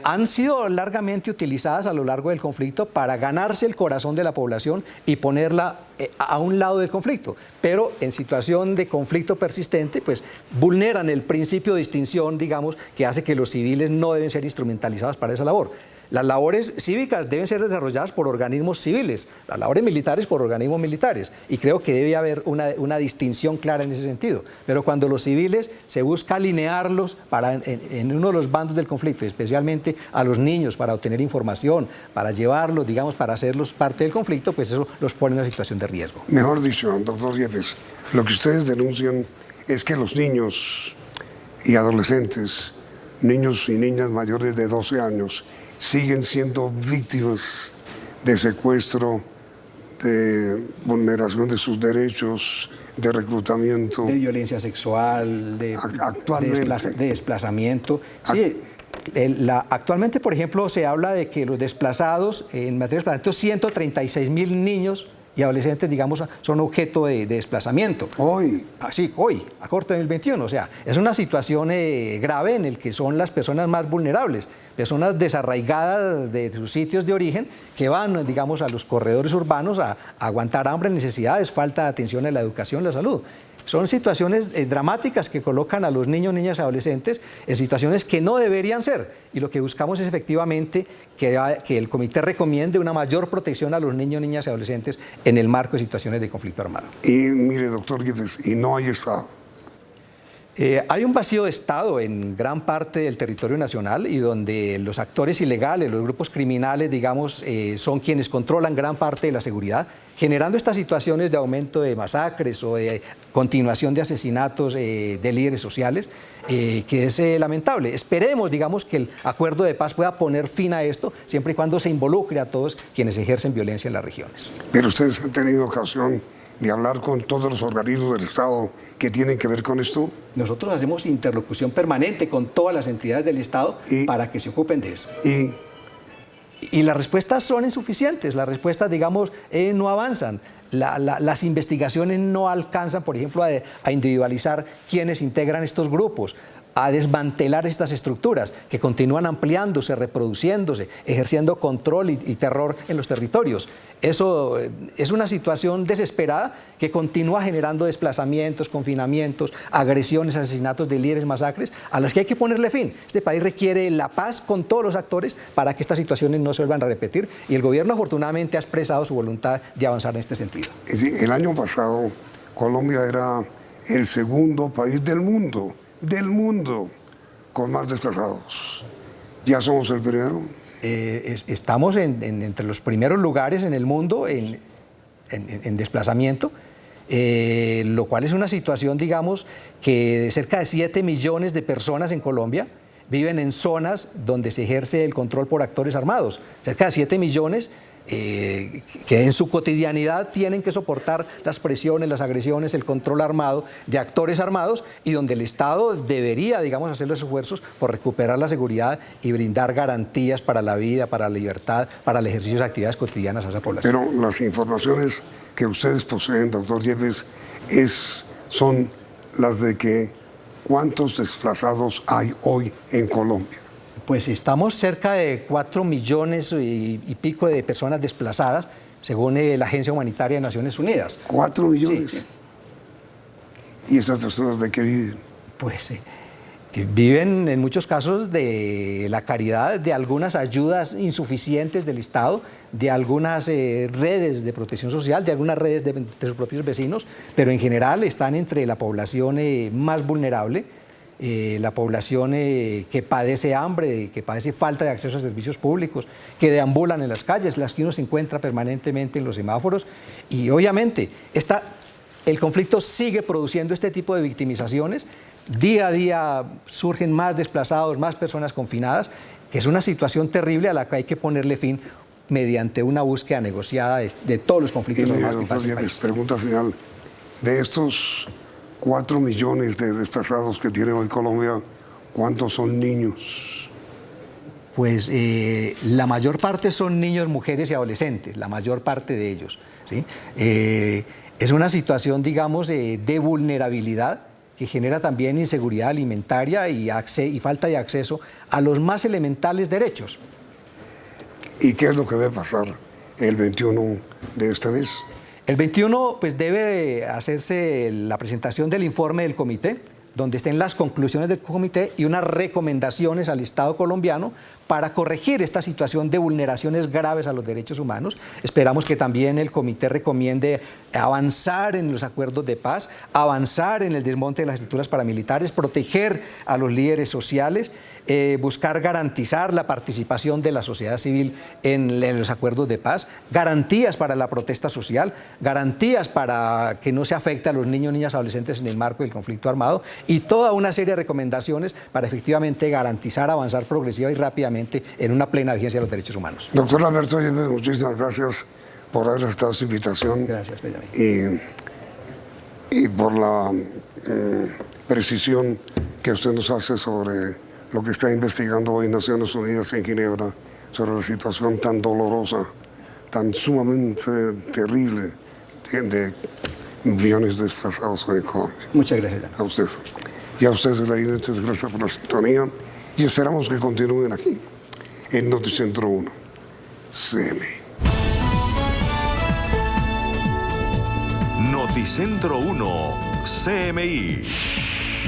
Han sido largamente utilizadas a lo largo del conflicto para ganarse el corazón de la población y ponerla a un lado del conflicto, pero en situación de conflicto persistente, pues vulneran el principio de distinción, digamos, que hace que los civiles no deben ser instrumentalizados para esa labor. Las labores cívicas deben ser desarrolladas por organismos civiles, las labores militares por organismos militares, y creo que debe haber una distinción clara en ese sentido. Pero cuando los civiles se busca alinearlos en uno de los bandos del conflicto, especialmente a los niños para obtener información, para llevarlos, digamos, para hacerlos parte del conflicto, pues eso los pone en una situación de riesgo. Mejor dicho, doctor Yepes, lo que ustedes denuncian es que los niños y adolescentes, niños y niñas mayores de 12 años, siguen siendo víctimas de secuestro, de vulneración de sus derechos, de reclutamiento. De violencia sexual, de desplazamiento. Sí, actualmente, por ejemplo, se habla de que los desplazados, en materia de desplazamiento, 136.000 niños y adolescentes, digamos, son objeto de desplazamiento. Hoy. Así, hoy, a corto de 2021. O sea, es una situación grave en el que son las personas más vulnerables, personas desarraigadas de sus sitios de origen que van, digamos, a los corredores urbanos a aguantar hambre, necesidades, falta de atención en la educación, la salud. Son situaciones dramáticas que colocan a los niños, niñas y adolescentes en situaciones que no deberían ser. Y lo que buscamos es efectivamente que el comité recomiende una mayor protección a los niños, niñas y adolescentes en el marco de situaciones de conflicto armado. Y mire, doctor Yepes, y no hay Estado. Hay un vacío de Estado en gran parte del territorio nacional y donde los actores ilegales, los grupos criminales, digamos, son quienes controlan gran parte de la seguridad, generando estas situaciones de aumento de masacres o de continuación de asesinatos de líderes sociales, que es lamentable. Esperemos, digamos, que el acuerdo de paz pueda poner fin a esto, siempre y cuando se involucre a todos quienes ejercen violencia en las regiones. Pero ustedes han tenido ocasión de hablar con todos los organismos del Estado que tienen que ver con esto. Nosotros hacemos interlocución permanente con todas las entidades del Estado para que se ocupen de eso. Y las respuestas son insuficientes, las respuestas, digamos, no avanzan. Las investigaciones no alcanzan, por ejemplo, a individualizar quiénes integran estos grupos, a desmantelar estas estructuras que continúan ampliándose, reproduciéndose, ejerciendo control y terror en los territorios. Eso es una situación desesperada que continúa generando desplazamientos, confinamientos, agresiones, asesinatos de líderes, masacres, a las que hay que ponerle fin. Este país requiere la paz con todos los actores para que estas situaciones no se vuelvan a repetir, y el gobierno afortunadamente ha expresado su voluntad de avanzar en este sentido. El año pasado Colombia era el segundo país del mundo con más desplazados. ¿Ya somos el primero? Estamos entre los primeros lugares en el mundo en desplazamiento, lo cual es una situación, digamos, que de cerca de 7 millones de personas en Colombia viven en zonas donde se ejerce el control por actores armados. Cerca de 7 millones que en su cotidianidad tienen que soportar las presiones, las agresiones, el control armado de actores armados, y donde el Estado debería, digamos, hacer los esfuerzos por recuperar la seguridad y brindar garantías para la vida, para la libertad, para el ejercicio de actividades cotidianas a esa población. Pero las informaciones que ustedes poseen, doctor Yepes, son las de que ¿cuántos desplazados hay hoy en Colombia? Pues estamos cerca de 4 millones y pico de personas desplazadas, según la Agencia Humanitaria de Naciones Unidas. ¿4 millones? Sí. ¿Y esas personas de qué viven? Pues viven en muchos casos de la caridad, de algunas ayudas insuficientes del Estado, de algunas redes de protección social, de algunas redes de sus propios vecinos, pero en general están entre la población más vulnerable, la población que padece hambre, que padece falta de acceso a servicios públicos, que deambulan en las calles, las que uno se encuentra permanentemente en los semáforos. Y obviamente el conflicto sigue produciendo este tipo de victimizaciones. Día a día surgen más desplazados, más personas confinadas, que es una situación terrible a la que hay que ponerle fin mediante una búsqueda negociada de todos los conflictos armados que pasa en el país. Pregunta final. De estos 4 millones de desplazados que tiene hoy Colombia, ¿cuántos son niños? Pues la mayor parte son niños, mujeres y adolescentes, la mayor parte de ellos, ¿sí? Es una situación, digamos, de vulnerabilidad que genera también inseguridad alimentaria y falta de acceso a los más elementales derechos. ¿Y qué es lo que debe pasar el 21 de este mes? El 21 pues debe hacerse la presentación del informe del comité, donde estén las conclusiones del comité y unas recomendaciones al Estado colombiano para corregir esta situación de vulneraciones graves a los derechos humanos. Esperamos que también el comité recomiende avanzar en los acuerdos de paz, avanzar en el desmonte de las estructuras paramilitares, proteger a los líderes sociales, buscar garantizar la participación de la sociedad civil en los acuerdos de paz, garantías para la protesta social, garantías para que no se afecte a los niños, niñas, adolescentes en el marco del conflicto armado, y toda una serie de recomendaciones para efectivamente garantizar, avanzar progresiva y rápidamente en una plena vigencia de los derechos humanos. Doctor Lamberto Yepes, muchísimas gracias por haber aceptado esta invitación. Gracias, Benjamín. Y por la precisión que usted nos hace sobre lo que está investigando hoy Naciones Unidas en Ginebra, sobre la situación tan dolorosa, tan sumamente terrible de millones de desplazados en Colombia. Muchas gracias. A usted. Y a ustedes, televidentes, gracias por la sintonía y esperamos que continúen aquí en Noticentro 1, CMI. Noticentro 1, CMI.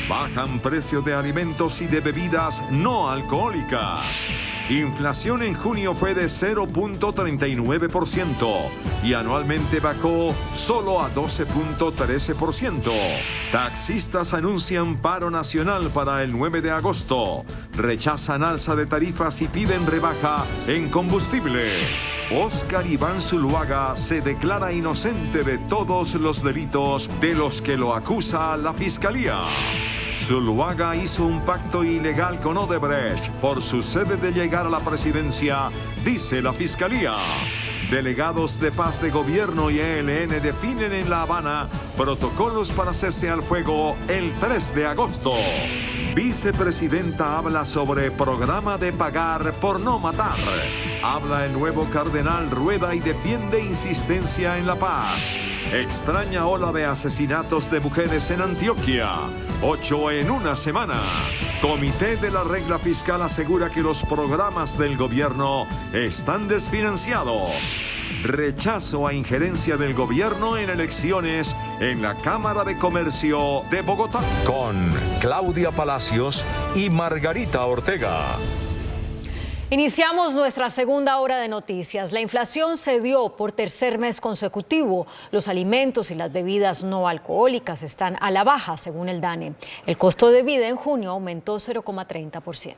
Bajan precios de alimentos y de bebidas no alcohólicas. Inflación en junio fue de 0.39% y anualmente bajó solo a 12.13%. Taxistas anuncian paro nacional para el 9 de agosto. Rechazan alza de tarifas y piden rebaja en combustible. Oscar Iván Zuluaga se declara inocente de todos los delitos de los que lo acusa la Fiscalía. Zuluaga hizo un pacto ilegal con Odebrecht por su sede de llegar a la presidencia, dice la Fiscalía. Delegados de paz de gobierno y ELN definen en La Habana protocolos para cese al fuego el 3 de agosto. Vicepresidenta habla sobre programa de pagar por no matar. Habla el nuevo cardenal Rueda y defiende insistencia en la paz. Extraña ola de asesinatos de mujeres en Antioquia. 8 en una semana. Comité de la Regla Fiscal asegura que los programas del gobierno están desfinanciados. Rechazo a injerencia del gobierno en elecciones en la Cámara de Comercio de Bogotá. Con Claudia Palacios y Margarita Ortega. Iniciamos nuestra segunda hora de noticias. La inflación se dio por tercer mes consecutivo. Los alimentos y las bebidas no alcohólicas están a la baja, según el DANE. El costo de vida en junio aumentó 0,30%.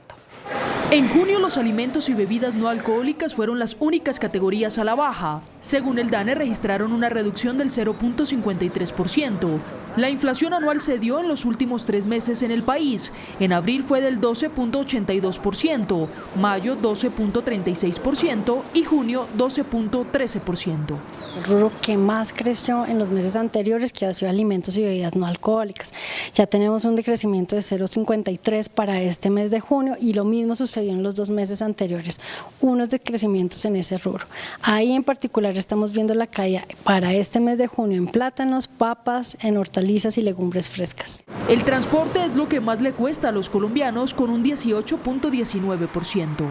En junio, los alimentos y bebidas no alcohólicas fueron las únicas categorías a la baja. Según el DANE, registraron una reducción del 0.53%. La inflación anual se dio en los últimos 3 meses en el país. En abril fue del 12.82%, mayo 12.36% y junio 12.13%. El rubro que más creció en los meses anteriores, que ha sido alimentos y bebidas no alcohólicas. Ya tenemos un decrecimiento de 0,53 para este mes de junio y lo mismo sucedió en los 2 meses anteriores, unos decrecimientos en ese rubro. Ahí en particular estamos viendo la caída para este mes de junio en plátanos, papas, en hortalizas y legumbres frescas. El transporte es lo que más le cuesta a los colombianos, con un 18.19%.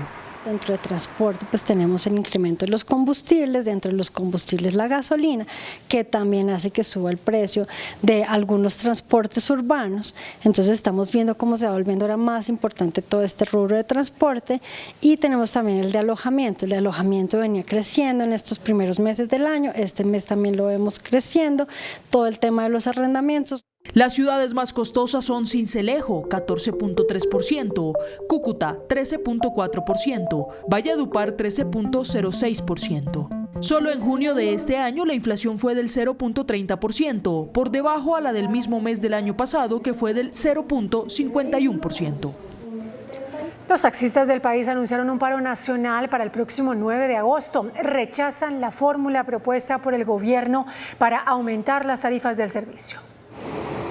Dentro de transporte pues tenemos el incremento de los combustibles, dentro de los combustibles la gasolina, que también hace que suba el precio de algunos transportes urbanos. Entonces estamos viendo cómo se va volviendo ahora más importante todo este rubro de transporte, y tenemos también el de alojamiento. El de alojamiento venía creciendo en estos primeros meses del año, este mes también lo vemos creciendo, todo el tema de los arrendamientos. Las ciudades más costosas son Sincelejo, 14.3%, Cúcuta, 13.4%, Valledupar, 13.06%. Solo en junio de este año la inflación fue del 0.30%, por debajo a la del mismo mes del año pasado, que fue del 0.51%. Los taxistas del país anunciaron un paro nacional para el próximo 9 de agosto. Rechazan la fórmula propuesta por el gobierno para aumentar las tarifas del servicio.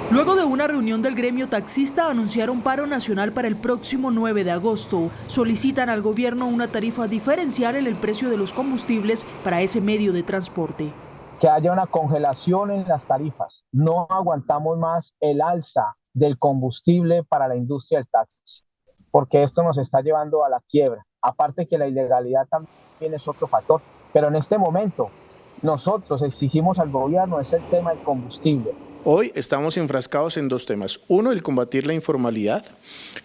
Luego de una reunión del gremio taxista, anunciaron paro nacional para el próximo 9 de agosto. Solicitan al gobierno una tarifa diferencial en el precio de los combustibles para ese medio de transporte. Que haya una congelación en las tarifas. No aguantamos más el alza del combustible para la industria del taxi, porque esto nos está llevando a la quiebra. Aparte que la ilegalidad también es otro factor. Pero en este momento, nosotros exigimos al gobierno el tema del combustible. Hoy estamos enfrascados en 2 temas. Uno, el combatir la informalidad,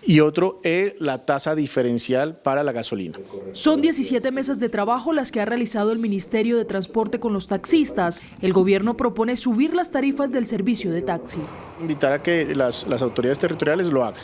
y otro, la tasa diferencial para la gasolina. Son 17 mesas de trabajo las que ha realizado el Ministerio de Transporte con los taxistas. El gobierno propone subir las tarifas del servicio de taxi. Invitar a que las autoridades territoriales lo hagan.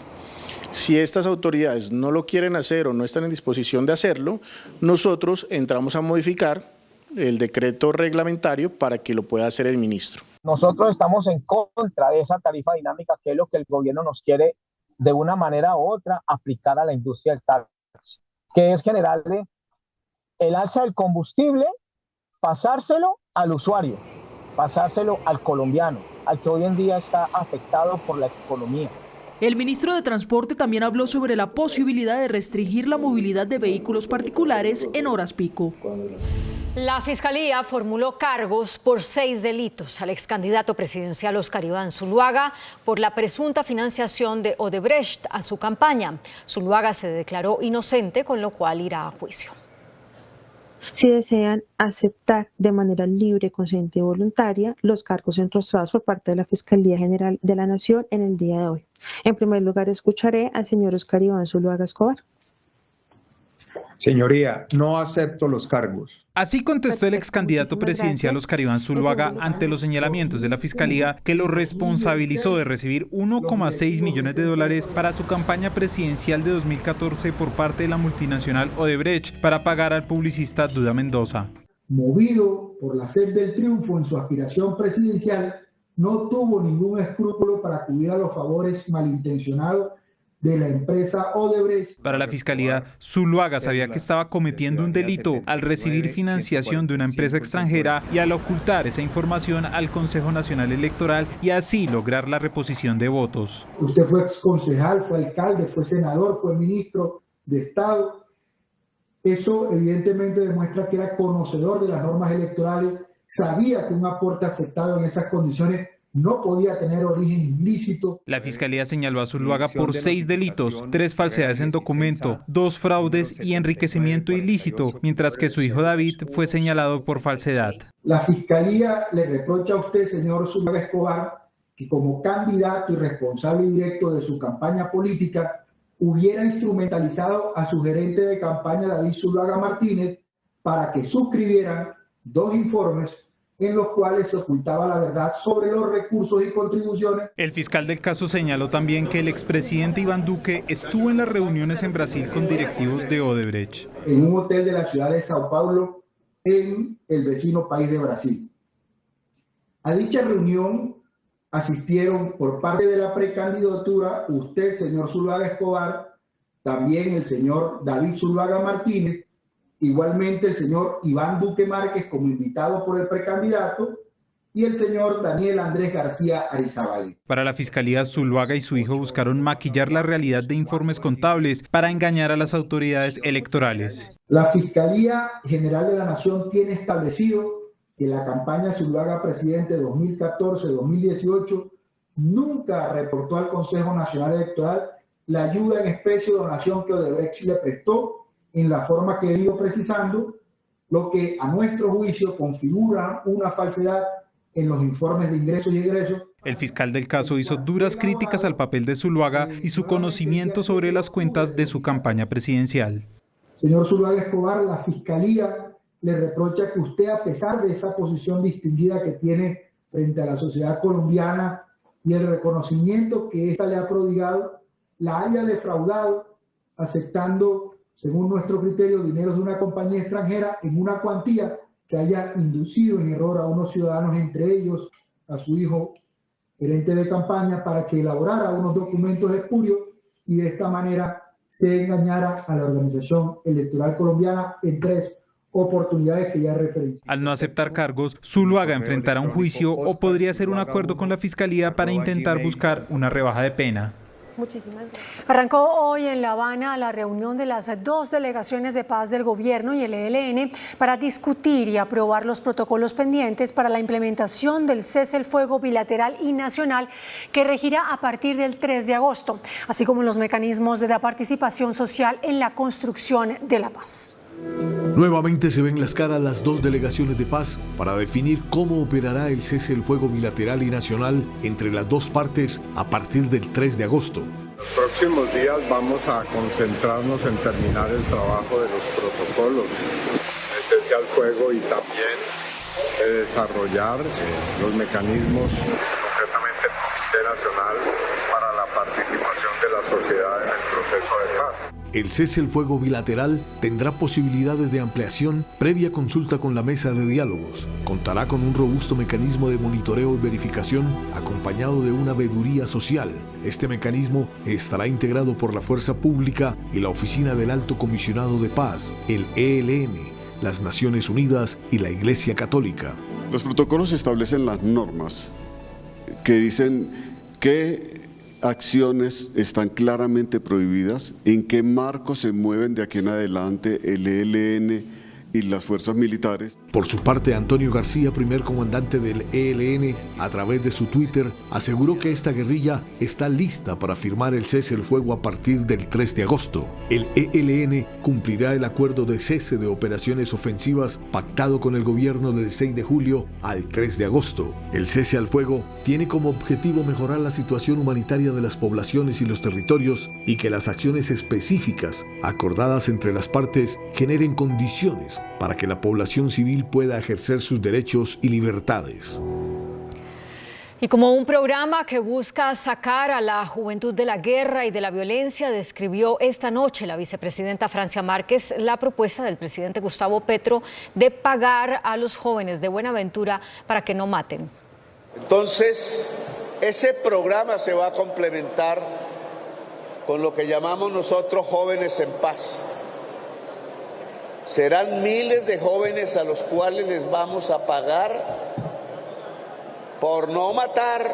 Si estas autoridades no lo quieren hacer o no están en disposición de hacerlo, nosotros entramos a modificar el decreto reglamentario para que lo pueda hacer el ministro. Nosotros estamos en contra de esa tarifa dinámica, que es lo que el gobierno nos quiere de una manera u otra aplicar a la industria del taxi, que es generarle el alza del combustible, pasárselo al usuario, pasárselo al colombiano, al que hoy en día está afectado por la economía. El ministro de Transporte también habló sobre la posibilidad de restringir la movilidad de vehículos particulares en horas pico. La Fiscalía formuló cargos por 6 delitos al ex candidato presidencial Óscar Iván Zuluaga por la presunta financiación de Odebrecht a su campaña. Zuluaga se declaró inocente, con lo cual irá a juicio. Si desean aceptar de manera libre, consciente y voluntaria los cargos enrostrados por parte de la Fiscalía General de la Nación en el día de hoy. En primer lugar, escucharé al señor Óscar Iván Zuluaga Escobar. Señoría, no acepto los cargos. Así contestó el ex candidato presidencial Óscar Iván Zuluaga ante los señalamientos de la Fiscalía, que lo responsabilizó de recibir 1,6 millones de dólares para su campaña presidencial de 2014 por parte de la multinacional Odebrecht para pagar al publicista Duda Mendoza. Movido por la sed del triunfo en su aspiración presidencial, no tuvo ningún escrúpulo para acudir a los favores malintencionados de la empresa Odebrecht. Para la Fiscalía, Zuluaga sabía que estaba cometiendo un delito al recibir financiación de una empresa extranjera y al ocultar esa información al Consejo Nacional Electoral y así lograr la reposición de votos. Usted fue exconcejal, fue alcalde, fue senador, fue ministro de Estado. Eso evidentemente demuestra que era conocedor de las normas electorales, sabía que un aporte aceptado en esas condiciones no podía tener origen ilícito. La Fiscalía señaló a Zuluaga por 6 delitos, 3 falsedades en documento, 2 fraudes y enriquecimiento ilícito, mientras que su hijo David fue señalado por falsedad. La Fiscalía le reprocha a usted, señor Zuluaga Escobar, que como candidato y responsable directo de su campaña política hubiera instrumentalizado a su gerente de campaña, David Zuluaga Martínez, para que suscribieran 2 informes en los cuales se ocultaba la verdad sobre los recursos y contribuciones. El fiscal del caso señaló también que el expresidente Iván Duque estuvo en las reuniones en Brasil con directivos de Odebrecht. En un hotel de la ciudad de Sao Paulo, en el vecino país de Brasil. A dicha reunión asistieron por parte de la precandidatura usted, señor Zuluaga Escobar, también el señor David Zuluaga Martínez, igualmente el señor Iván Duque Márquez como invitado por el precandidato y el señor Daniel Andrés García Arizabal. Para la Fiscalía, Zuluaga y su hijo buscaron maquillar la realidad de informes contables para engañar a las autoridades electorales. La Fiscalía General de la Nación tiene establecido que la campaña Zuluaga Presidente 2014-2018 nunca reportó al Consejo Nacional Electoral la ayuda en especie o donación que Odebrecht le prestó en la forma que he ido precisando, lo que a nuestro juicio configura una falsedad en los informes de ingresos y egresos. El fiscal del caso hizo duras críticas al papel de Zuluaga y su conocimiento sobre las cuentas de su campaña presidencial. Señor Zuluaga Escobar, la Fiscalía le reprocha que usted, a pesar de esa posición distinguida que tiene frente a la sociedad colombiana y el reconocimiento que ésta le ha prodigado, la haya defraudado aceptando, según nuestro criterio, dineros de una compañía extranjera en una cuantía que haya inducido en error a unos ciudadanos, entre ellos a su hijo, gerente de campaña, para que elaborara unos documentos espurios y de esta manera se engañara a la organización electoral colombiana en 3 oportunidades que ya referí. Al no aceptar cargos, Zuluaga enfrentará un juicio o podría hacer un acuerdo con la Fiscalía para intentar buscar una rebaja de pena. Arrancó hoy en La Habana la reunión de las 2 delegaciones de paz del gobierno y el ELN para discutir y aprobar los protocolos pendientes para la implementación del cese el fuego bilateral y nacional que regirá a partir del 3 de agosto, así como los mecanismos de la participación social en la construcción de la paz. Nuevamente se ven las caras las 2 delegaciones de paz para definir cómo operará el cese del fuego bilateral y nacional entre las 2 partes a partir del 3 de agosto. Los próximos días vamos a concentrarnos en terminar el trabajo de los protocolos de cese al fuego y también de desarrollar los mecanismos, concretamente el Comité Nacional para la participación de la sociedad en el proceso de paz. El cese al fuego bilateral tendrá posibilidades de ampliación previa consulta con la mesa de diálogos. Contará con un robusto mecanismo de monitoreo y verificación acompañado de una veeduría social. Este mecanismo estará integrado por la Fuerza Pública y la Oficina del Alto Comisionado de Paz, el ELN, las Naciones Unidas y la Iglesia Católica. Los protocolos establecen las normas que dicen que acciones están claramente prohibidas, en qué marco se mueven de aquí en adelante el ELN y las fuerzas militares. Por su parte, Antonio García, primer comandante del ELN, a través de su Twitter, aseguró que esta guerrilla está lista para firmar el cese al fuego a partir del 3 de agosto. El ELN cumplirá el acuerdo de cese de operaciones ofensivas pactado con el gobierno del 6 de julio al 3 de agosto. El cese al fuego tiene como objetivo mejorar la situación humanitaria de las poblaciones y los territorios y que las acciones específicas acordadas entre las partes generen condiciones para que la población civil pueda ejercer sus derechos y libertades. Y como un programa que busca sacar a la juventud de la guerra y de la violencia, describió esta noche la vicepresidenta Francia Márquez la propuesta del presidente Gustavo Petro de pagar a los jóvenes de Buenaventura para que no maten. Entonces, ese programa se va a complementar con lo que llamamos nosotros Jóvenes en Paz. Serán miles de jóvenes a los cuales les vamos a pagar por no matar,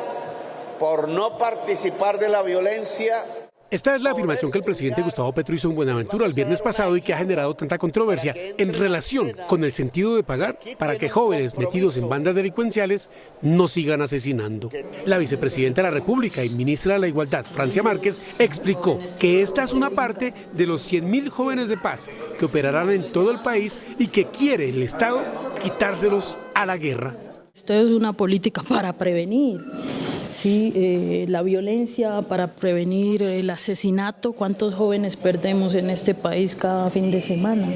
por no participar de la violencia. Esta es la afirmación que el presidente Gustavo Petro hizo en Buenaventura el viernes pasado y que ha generado tanta controversia en relación con el sentido de pagar para que jóvenes metidos en bandas delincuenciales no sigan asesinando. La vicepresidenta de la República y ministra de la Igualdad, Francia Márquez, explicó que esta es una parte de los 100.000 jóvenes de paz que operarán en todo el país y que quiere el Estado quitárselos a la guerra. Esto es una política para prevenir. Sí, la violencia, para prevenir el asesinato. ¿Cuántos jóvenes perdemos en este país cada fin de semana?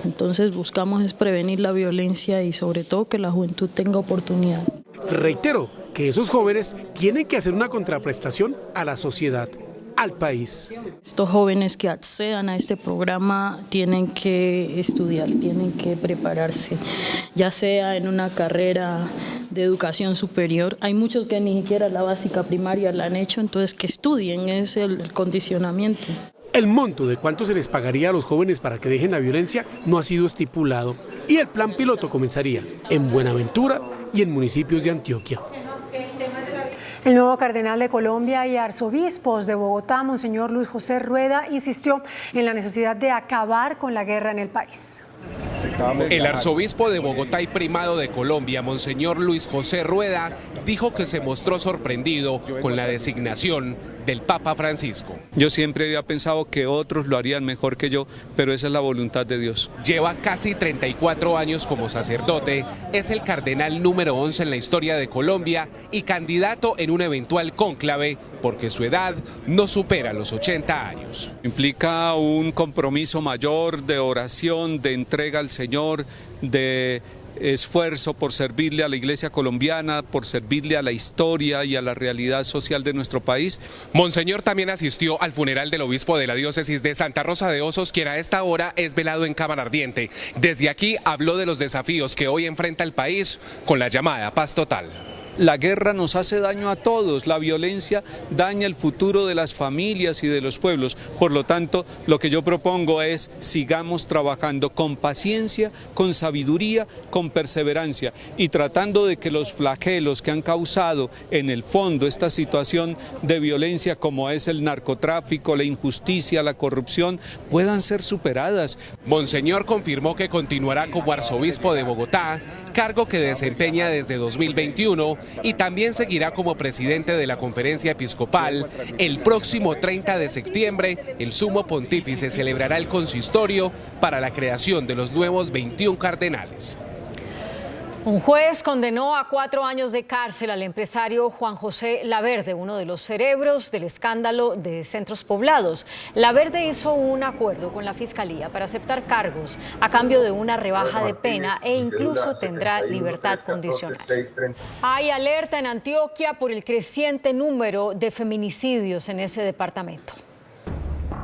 Entonces buscamos es prevenir la violencia y sobre todo que la juventud tenga oportunidad. Reitero que esos jóvenes tienen que hacer una contraprestación a la sociedad, al país. Estos jóvenes que accedan a este programa tienen que estudiar, tienen que prepararse, ya sea en una carrera de educación superior. Hay muchos que ni siquiera la básica primaria la han hecho, entonces que estudien, es el condicionamiento. El monto de cuánto se les pagaría a los jóvenes para que dejen la violencia no ha sido estipulado y el plan piloto comenzaría en Buenaventura y en municipios de Antioquia. El nuevo cardenal de Colombia y arzobispos de Bogotá, Monseñor Luis José Rueda, insistió en la necesidad de acabar con la guerra en el país. El arzobispo de Bogotá y primado de Colombia, Monseñor Luis José Rueda, dijo que se mostró sorprendido con la designación del Papa Francisco. Yo siempre había pensado que otros lo harían mejor que yo, pero esa es la voluntad de Dios. Lleva casi 34 años como sacerdote, es el cardenal número 11 en la historia de Colombia y candidato en un eventual cónclave porque su edad no supera los 80 años. Implica un compromiso mayor de oración, de entrega al Señor, de esfuerzo por servirle a la Iglesia colombiana, por servirle a la historia y a la realidad social de nuestro país. Monseñor también asistió al funeral del obispo de la diócesis de Santa Rosa de Osos, quien a esta hora es velado en cámara ardiente. Desde aquí habló de los desafíos que hoy enfrenta el país con la llamada paz total. La guerra nos hace daño a todos, la violencia daña el futuro de las familias y de los pueblos. Por lo tanto, lo que yo propongo es sigamos trabajando con paciencia, con sabiduría, con perseverancia y tratando de que los flagelos que han causado en el fondo esta situación de violencia como es el narcotráfico, la injusticia, la corrupción, puedan ser superadas. Monseñor confirmó que continuará como arzobispo de Bogotá, cargo que desempeña desde 2021, y también seguirá como presidente de la Conferencia Episcopal. El próximo 30 de septiembre, el Sumo Pontífice celebrará el consistorio para la creación de los nuevos 21 cardenales. Un juez condenó a 4 años de cárcel al empresario Juan José Laverde, uno de los cerebros del escándalo de centros poblados. Laverde hizo un acuerdo con la Fiscalía para aceptar cargos a cambio de una rebaja de pena e incluso tendrá libertad condicional. Hay alerta en Antioquia por el creciente número de feminicidios en ese departamento.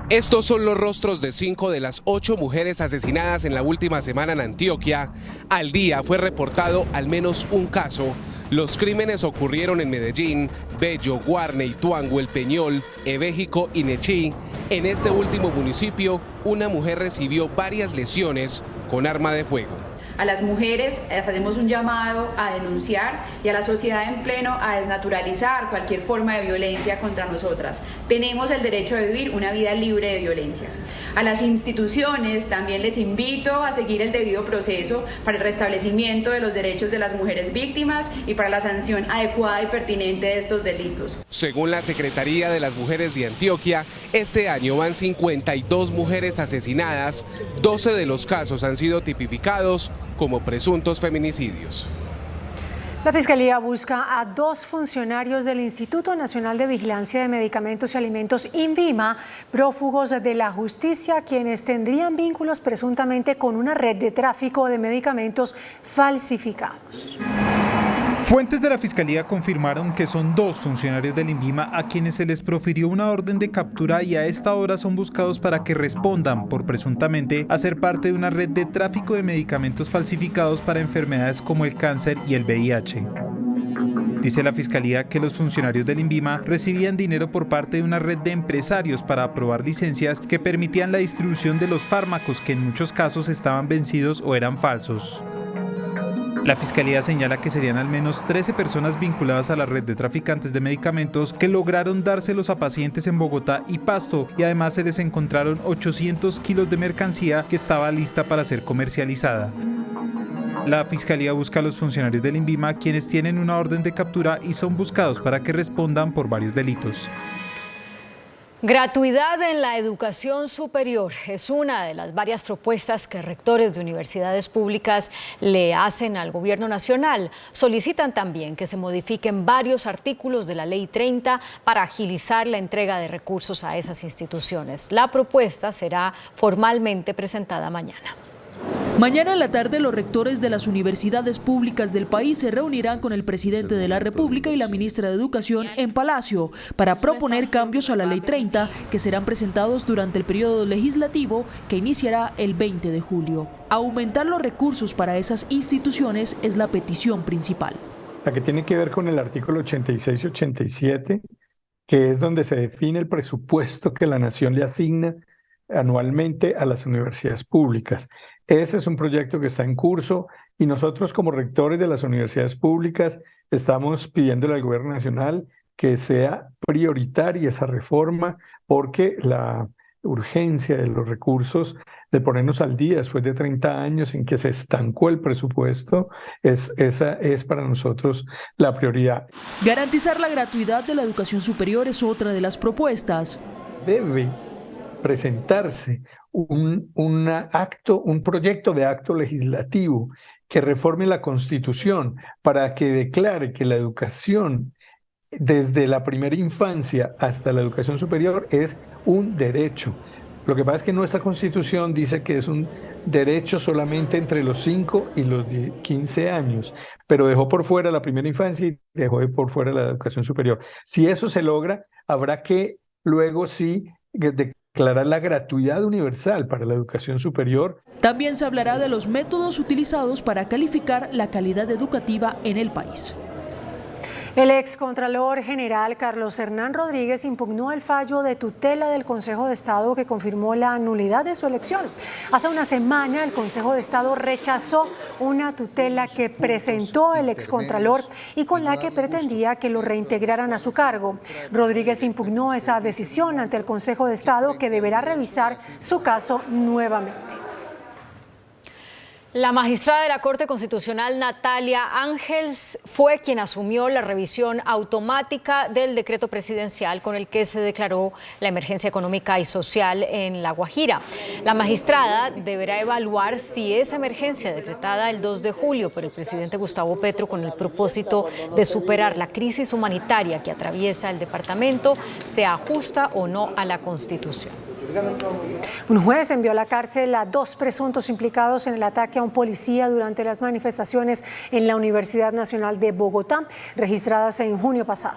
Estos son los rostros de 5 de las 8 mujeres asesinadas en la última semana en Antioquia. Al día fue reportado al menos un caso. Los crímenes ocurrieron en Medellín, Bello, Guarne, Ituango, El Peñol, Ebéjico y Nechí. En este último municipio, una mujer recibió varias lesiones con arma de fuego. A las mujeres hacemos un llamado a denunciar y a la sociedad en pleno a desnaturalizar cualquier forma de violencia contra nosotras. Tenemos el derecho a vivir una vida libre de violencias. A las instituciones también les invito a seguir el debido proceso para el restablecimiento de los derechos de las mujeres víctimas y para la sanción adecuada y pertinente de estos delitos. Según la Secretaría de las Mujeres de Antioquia, este año van 52 mujeres asesinadas, 12 de los casos han sido tipificados como presuntos feminicidios. La Fiscalía busca a 2 funcionarios del Instituto Nacional de Vigilancia de Medicamentos y Alimentos, INVIMA, prófugos de la justicia, quienes tendrían vínculos presuntamente con una red de tráfico de medicamentos falsificados. Fuentes de la Fiscalía confirmaron que son 2 funcionarios del INVIMA a quienes se les profirió una orden de captura y a esta hora son buscados para que respondan por presuntamente hacer parte de una red de tráfico de medicamentos falsificados para enfermedades como el cáncer y el VIH. Dice la Fiscalía que los funcionarios del INVIMA recibían dinero por parte de una red de empresarios para aprobar licencias que permitían la distribución de los fármacos que en muchos casos estaban vencidos o eran falsos. La Fiscalía señala que serían al menos 13 personas vinculadas a la red de traficantes de medicamentos que lograron dárselos a pacientes en Bogotá y Pasto, y además se les encontraron 800 kilos de mercancía que estaba lista para ser comercializada. La Fiscalía busca a los funcionarios del INVIMA, quienes tienen una orden de captura y son buscados para que respondan por varios delitos. Gratuidad en la educación superior es una de las varias propuestas que rectores de universidades públicas le hacen al gobierno nacional. Solicitan también que se modifiquen varios artículos de la Ley 30 para agilizar la entrega de recursos a esas instituciones. La propuesta será formalmente presentada mañana. Mañana en la tarde los rectores de las universidades públicas del país se reunirán con el presidente de la República y la ministra de Educación en Palacio para proponer cambios a la Ley 30 que serán presentados durante el periodo legislativo que iniciará el 20 de julio. Aumentar los recursos para esas instituciones es la petición principal. La que tiene que ver con el artículo 86 y 87, que es donde se define el presupuesto que la nación le asigna anualmente a las universidades públicas. Ese es un proyecto que está en curso y nosotros como rectores de las universidades públicas estamos pidiéndole al gobierno nacional que sea prioritaria esa reforma porque la urgencia de los recursos de ponernos al día después de 30 años en que se estancó el presupuesto, esa es para nosotros la prioridad. Garantizar la gratuidad de la educación superior es otra de las propuestas. Debe presentarse un proyecto de acto legislativo que reforme la Constitución para que declare que la educación desde la primera infancia hasta la educación superior es un derecho. Lo que pasa es que nuestra Constitución dice que es un derecho solamente entre los 5 y los 15 años, pero dejó por fuera la primera infancia y dejó por fuera la educación superior. Si eso se logra, habrá que luego sí declarar la gratuidad universal para la educación superior. También se hablará de los métodos utilizados para calificar la calidad educativa en el país. El excontralor general Carlos Hernán Rodríguez impugnó el fallo de tutela del Consejo de Estado que confirmó la nulidad de su elección. Hace una semana el Consejo de Estado rechazó una tutela que presentó el excontralor y con la que pretendía que lo reintegraran a su cargo. Rodríguez impugnó esa decisión ante el Consejo de Estado, que deberá revisar su caso nuevamente. La magistrada de la Corte Constitucional, Natalia Ángels, fue quien asumió la revisión automática del decreto presidencial con el que se declaró la emergencia económica y social en La Guajira. La magistrada deberá evaluar si esa emergencia decretada el 2 de julio por el presidente Gustavo Petro con el propósito de superar la crisis humanitaria que atraviesa el departamento se ajusta o no a la Constitución. Un juez envió a la cárcel a 2 presuntos implicados en el ataque a un policía durante las manifestaciones en la Universidad Nacional de Bogotá, registradas en junio pasado.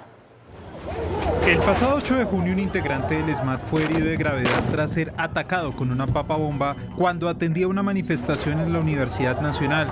El pasado 8 de junio, un integrante del ESMAD fue herido de gravedad tras ser atacado con una papa bomba cuando atendía una manifestación en la Universidad Nacional.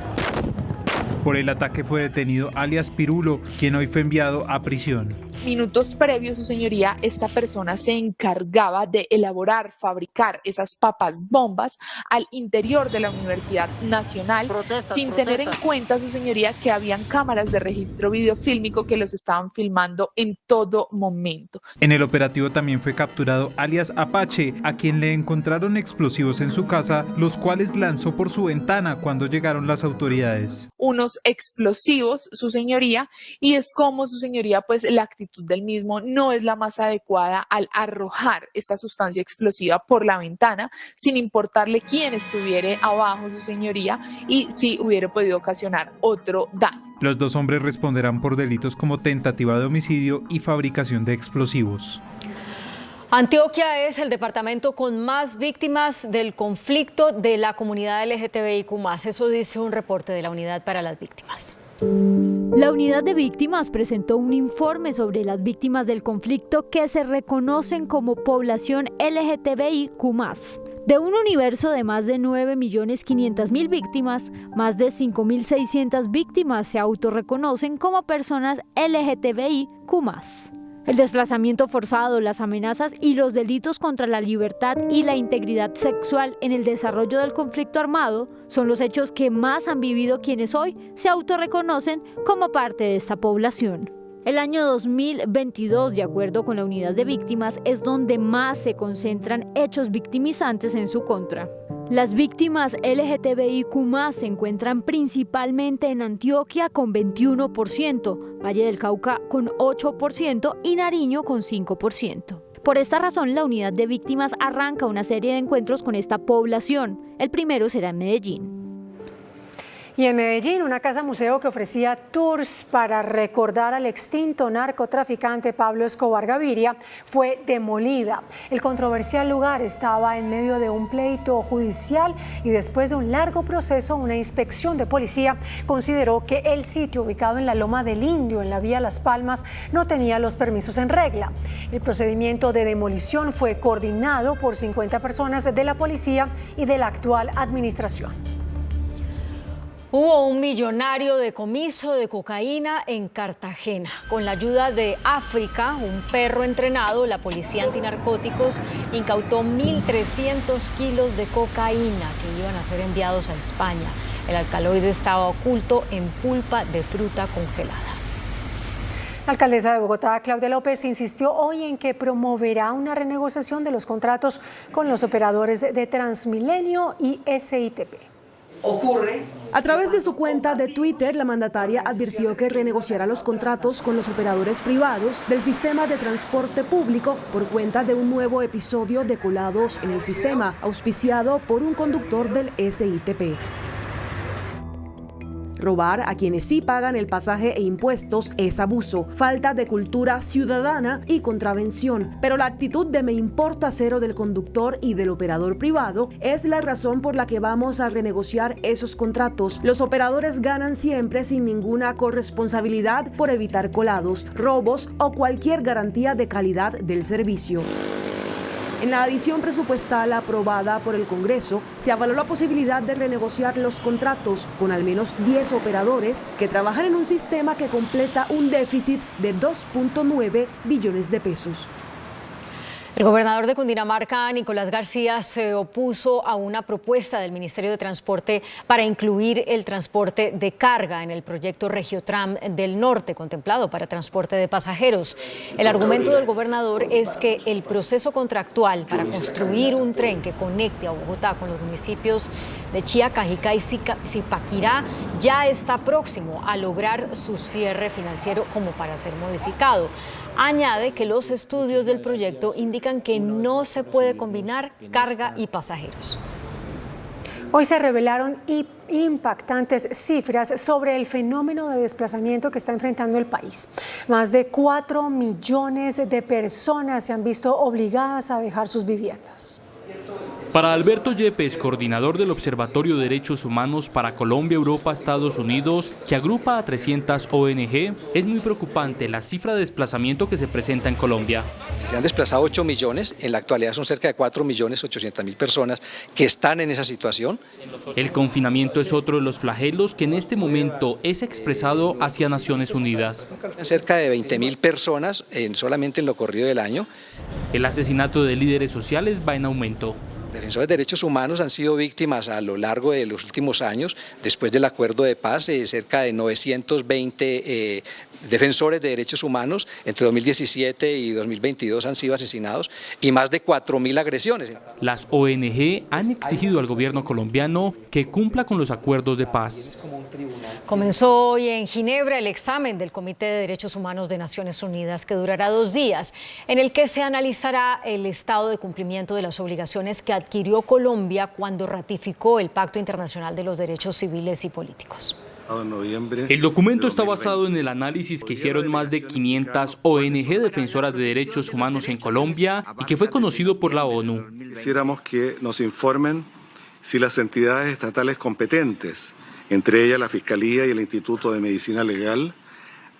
Por el ataque fue detenido alias Pirulo, quien hoy fue enviado a prisión. Minutos previos, su señoría, esta persona se encargaba de elaborar, fabricar esas papas bombas al interior de la Universidad Nacional, sin tener en cuenta, su señoría, que habían cámaras de registro videofílmico que los estaban filmando en todo momento. En el operativo también fue capturado alias Apache, a quien le encontraron explosivos en su casa, los cuales lanzó por su ventana cuando llegaron las autoridades. Unos explosivos, su señoría, y es como, su señoría, pues la actitud del mismo no es la más adecuada al arrojar esta sustancia explosiva por la ventana, sin importarle quién estuviera abajo, su señoría, y si hubiera podido ocasionar otro daño. Los dos hombres responderán por delitos como tentativa de homicidio y fabricación de explosivos. Antioquia es el departamento con más víctimas del conflicto de la comunidad LGTBIQ+. Eso dice un reporte de la Unidad para las Víctimas. La Unidad de Víctimas presentó un informe sobre las víctimas del conflicto que se reconocen como población LGTBIQ+. De un universo de más de 9.500.000 víctimas, más de 5.600 víctimas se autorreconocen como personas LGTBIQ+. El desplazamiento forzado, las amenazas y los delitos contra la libertad y la integridad sexual en el desarrollo del conflicto armado son los hechos que más han vivido quienes hoy se autorreconocen como parte de esta población. El año 2022, de acuerdo con la Unidad de Víctimas, es donde más se concentran hechos victimizantes en su contra. Las víctimas LGTBIQ+ se encuentran principalmente en Antioquia con 21%, Valle del Cauca con 8% y Nariño con 5%. Por esta razón, la Unidad de Víctimas arranca una serie de encuentros con esta población. El primero será en Medellín. Y en Medellín, una casa museo que ofrecía tours para recordar al extinto narcotraficante Pablo Escobar Gaviria fue demolida. El controversial lugar estaba en medio de un pleito judicial y después de un largo proceso, una inspección de policía consideró que el sitio ubicado en la Loma del Indio, en la vía Las Palmas, no tenía los permisos en regla. El procedimiento de demolición fue coordinado por 50 personas de la policía y de la actual administración. Hubo un millonario decomiso de cocaína en Cartagena. Con la ayuda de África, un perro entrenado, la policía antinarcóticos incautó 1.300 kilos de cocaína que iban a ser enviados a España. El alcaloide estaba oculto en pulpa de fruta congelada. La alcaldesa de Bogotá, Claudia López, insistió hoy en que promoverá una renegociación de los contratos con los operadores de Transmilenio y SITP. A través de su cuenta de Twitter, la mandataria advirtió que renegociará los contratos con los operadores privados del sistema de transporte público por cuenta de un nuevo episodio de colados en el sistema, auspiciado por un conductor del SITP. Robar a quienes sí pagan el pasaje e impuestos es abuso, falta de cultura ciudadana y contravención. Pero la actitud de me importa cero del conductor y del operador privado es la razón por la que vamos a renegociar esos contratos. Los operadores ganan siempre sin ninguna corresponsabilidad por evitar colados, robos o cualquier garantía de calidad del servicio. En la adición presupuestal aprobada por el Congreso, se avaló la posibilidad de renegociar los contratos con al menos 10 operadores que trabajan en un sistema que completa un déficit de 2.9 billones de pesos. El gobernador de Cundinamarca, Nicolás García, se opuso a una propuesta del Ministerio de Transporte para incluir el transporte de carga en el proyecto Regiotram del Norte, contemplado para transporte de pasajeros. El argumento del gobernador es que el proceso contractual para construir un tren que conecte a Bogotá con los municipios de Chía, Cajicá y Zipaquirá ya está próximo a lograr su cierre financiero como para ser modificado. Añade que los estudios del proyecto indican que no se puede combinar carga y pasajeros. Hoy se revelaron impactantes cifras sobre el fenómeno de desplazamiento que está enfrentando el país. Más de 4 millones de personas se han visto obligadas a dejar sus viviendas. Para Alberto Yepes, coordinador del Observatorio de Derechos Humanos para Colombia, Europa, Estados Unidos, que agrupa a 300 ONG, es muy preocupante la cifra de desplazamiento que se presenta en Colombia. Se han desplazado 8 millones, en la actualidad son cerca de 4.800.000 personas que están en esa situación. El confinamiento es otro de los flagelos que en este momento es expresado hacia Naciones Unidas. Cerca de 20.000 personas solamente en lo corrido del año. El asesinato de líderes sociales va en aumento. Defensores de derechos humanos han sido víctimas a lo largo de los últimos años, después del acuerdo de paz, cerca de 920 defensores de derechos humanos entre 2017 y 2022 han sido asesinados y más de 4.000 agresiones. Las ONG han exigido al gobierno colombiano que cumpla con los acuerdos de paz. Comenzó hoy en Ginebra el examen del Comité de Derechos Humanos de Naciones Unidas, que durará 2 días, en el que se analizará el estado de cumplimiento de las obligaciones que adquirió Colombia cuando ratificó el Pacto Internacional de los Derechos Civiles y Políticos. El documento está basado en el análisis que hicieron más de 500 ONG defensoras de derechos humanos en Colombia y que fue conocido por la ONU. Quisiéramos que nos informen si las entidades estatales competentes, entre ellas la Fiscalía y el Instituto de Medicina Legal,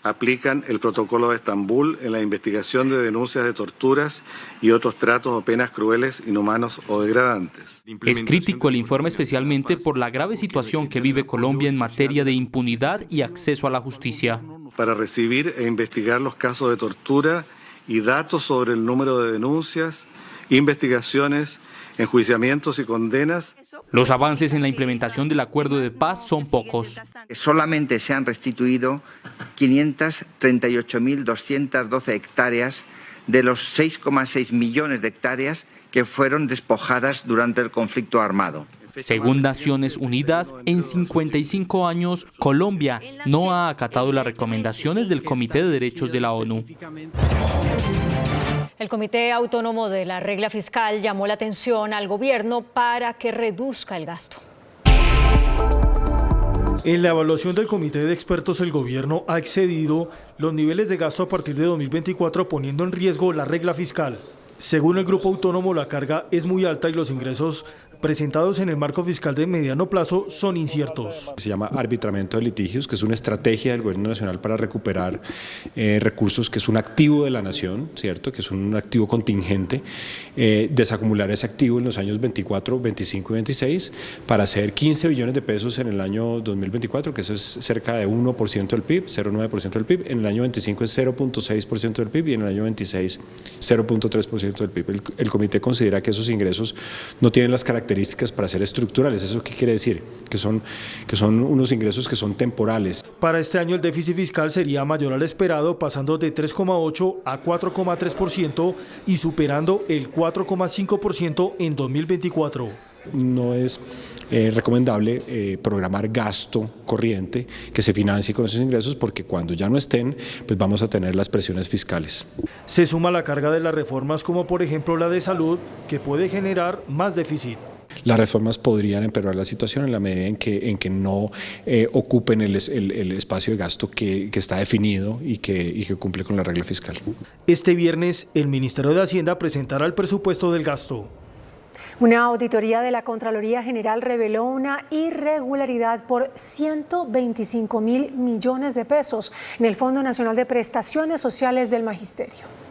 aplican el Protocolo de Estambul en la investigación de denuncias de torturas y otros tratos o penas crueles, inhumanos o degradantes. Es crítico el informe especialmente por la grave situación que vive Colombia en materia de impunidad y acceso a la justicia. Para recibir e investigar los casos de tortura y datos sobre el número de denuncias, investigaciones, enjuiciamientos y condenas. Los avances en la implementación del acuerdo de paz son pocos. Solamente se han restituido 538.212 hectáreas de los 6,6 millones de hectáreas que fueron despojadas durante el conflicto armado. Según Naciones Unidas, en 55 años, Colombia no ha acatado las recomendaciones del Comité de Derechos de la ONU. El Comité Autónomo de la Regla Fiscal llamó la atención al gobierno para que reduzca el gasto. En la evaluación del comité de expertos, el gobierno ha excedido los niveles de gasto a partir de 2024, poniendo en riesgo la regla fiscal. Según el grupo autónomo, la carga es muy alta y los ingresos presentados en el marco fiscal de mediano plazo son inciertos. Se llama arbitramiento de litigios, que es una estrategia del gobierno nacional para recuperar recursos, que es un activo de la nación, ¿cierto? Que es un activo contingente, desacumular ese activo en los años 24, 25 y 26 para hacer 15 billones de pesos en el año 2024, que eso es cerca de 1% del PIB, 0,9% del PIB, en el año 25 es 0,6% del PIB y en el año 26 0,3% del PIB. El comité considera que esos ingresos no tienen las características para ser estructurales. ¿Eso qué quiere decir? Que son unos ingresos que son temporales. Para este año el déficit fiscal sería mayor al esperado, pasando de 3,8 a 4,3% y superando el 4,5% en 2024. No es recomendable programar gasto corriente que se financie con esos ingresos, porque cuando ya no estén, pues vamos a tener las presiones fiscales. Se suma la carga de las reformas, como por ejemplo la de salud, que puede generar más déficit. Las reformas podrían empeorar la situación en la medida en que no ocupen el espacio de gasto que está definido y que cumple con la regla fiscal. Este viernes, el Ministerio de Hacienda presentará el presupuesto del gasto. Una auditoría de la Contraloría General reveló una irregularidad por 125.000 millones de pesos en el Fondo Nacional de Prestaciones Sociales del Magisterio.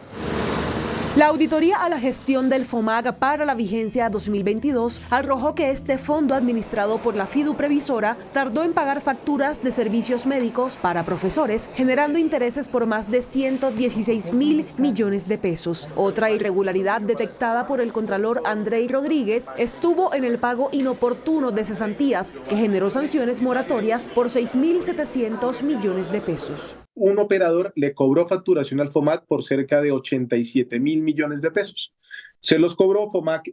La auditoría a la gestión del FOMAG para la vigencia 2022 arrojó que este fondo, administrado por la Fiduprevisora, tardó en pagar facturas de servicios médicos para profesores, generando intereses por más de 116.000 millones de pesos. Otra irregularidad detectada por el contralor Andrei Rodríguez estuvo en el pago inoportuno de cesantías, que generó sanciones moratorias por 6.700 millones de pesos. Un operador le cobró facturación al FOMAC por cerca de 87.000 millones de pesos. Se los cobró, FOMAC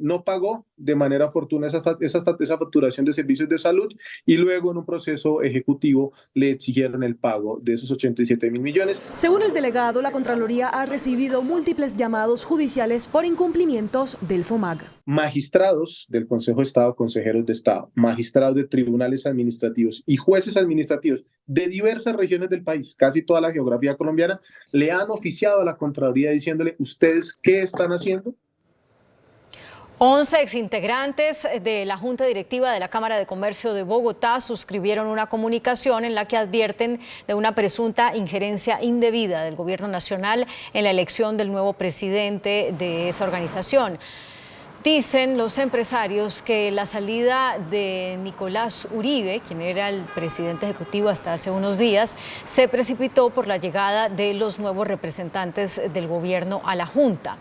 no pagó de manera oportuna esa facturación de servicios de salud y luego en un proceso ejecutivo le exigieron el pago de esos 87.000 millones. Según el delegado, la Contraloría ha recibido múltiples llamados judiciales por incumplimientos del FOMAC. Magistrados del Consejo de Estado, consejeros de Estado, magistrados de tribunales administrativos y jueces administrativos de diversas regiones del país, casi toda la geografía colombiana, le han oficiado a la Contraloría diciéndole: ¿ustedes qué están haciendo? 11 exintegrantes de la Junta Directiva de la Cámara de Comercio de Bogotá suscribieron una comunicación en la que advierten de una presunta injerencia indebida del Gobierno Nacional en la elección del nuevo presidente de esa organización. Dicen los empresarios que la salida de Nicolás Uribe, quien era el presidente ejecutivo hasta hace unos días, se precipitó por la llegada de los nuevos representantes del gobierno a la Junta.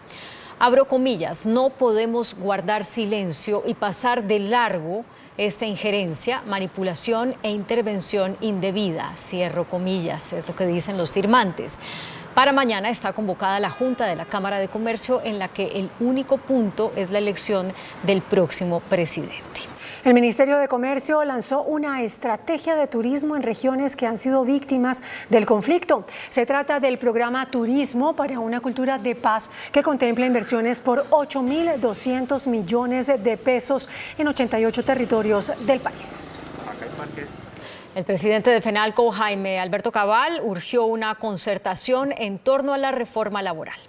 Abro comillas, no podemos guardar silencio y pasar de largo esta injerencia, manipulación e intervención indebida. Cierro comillas, es lo que dicen los firmantes. Para mañana está convocada la Junta de la Cámara de Comercio en la que el único punto es la elección del próximo presidente. El Ministerio de Comercio lanzó una estrategia de turismo en regiones que han sido víctimas del conflicto. Se trata del programa Turismo para una Cultura de Paz, que contempla inversiones por 8.200 millones de pesos en 88 territorios del país. El presidente de FENALCO, Jaime Alberto Cabal, urgió una concertación en torno a la reforma laboral.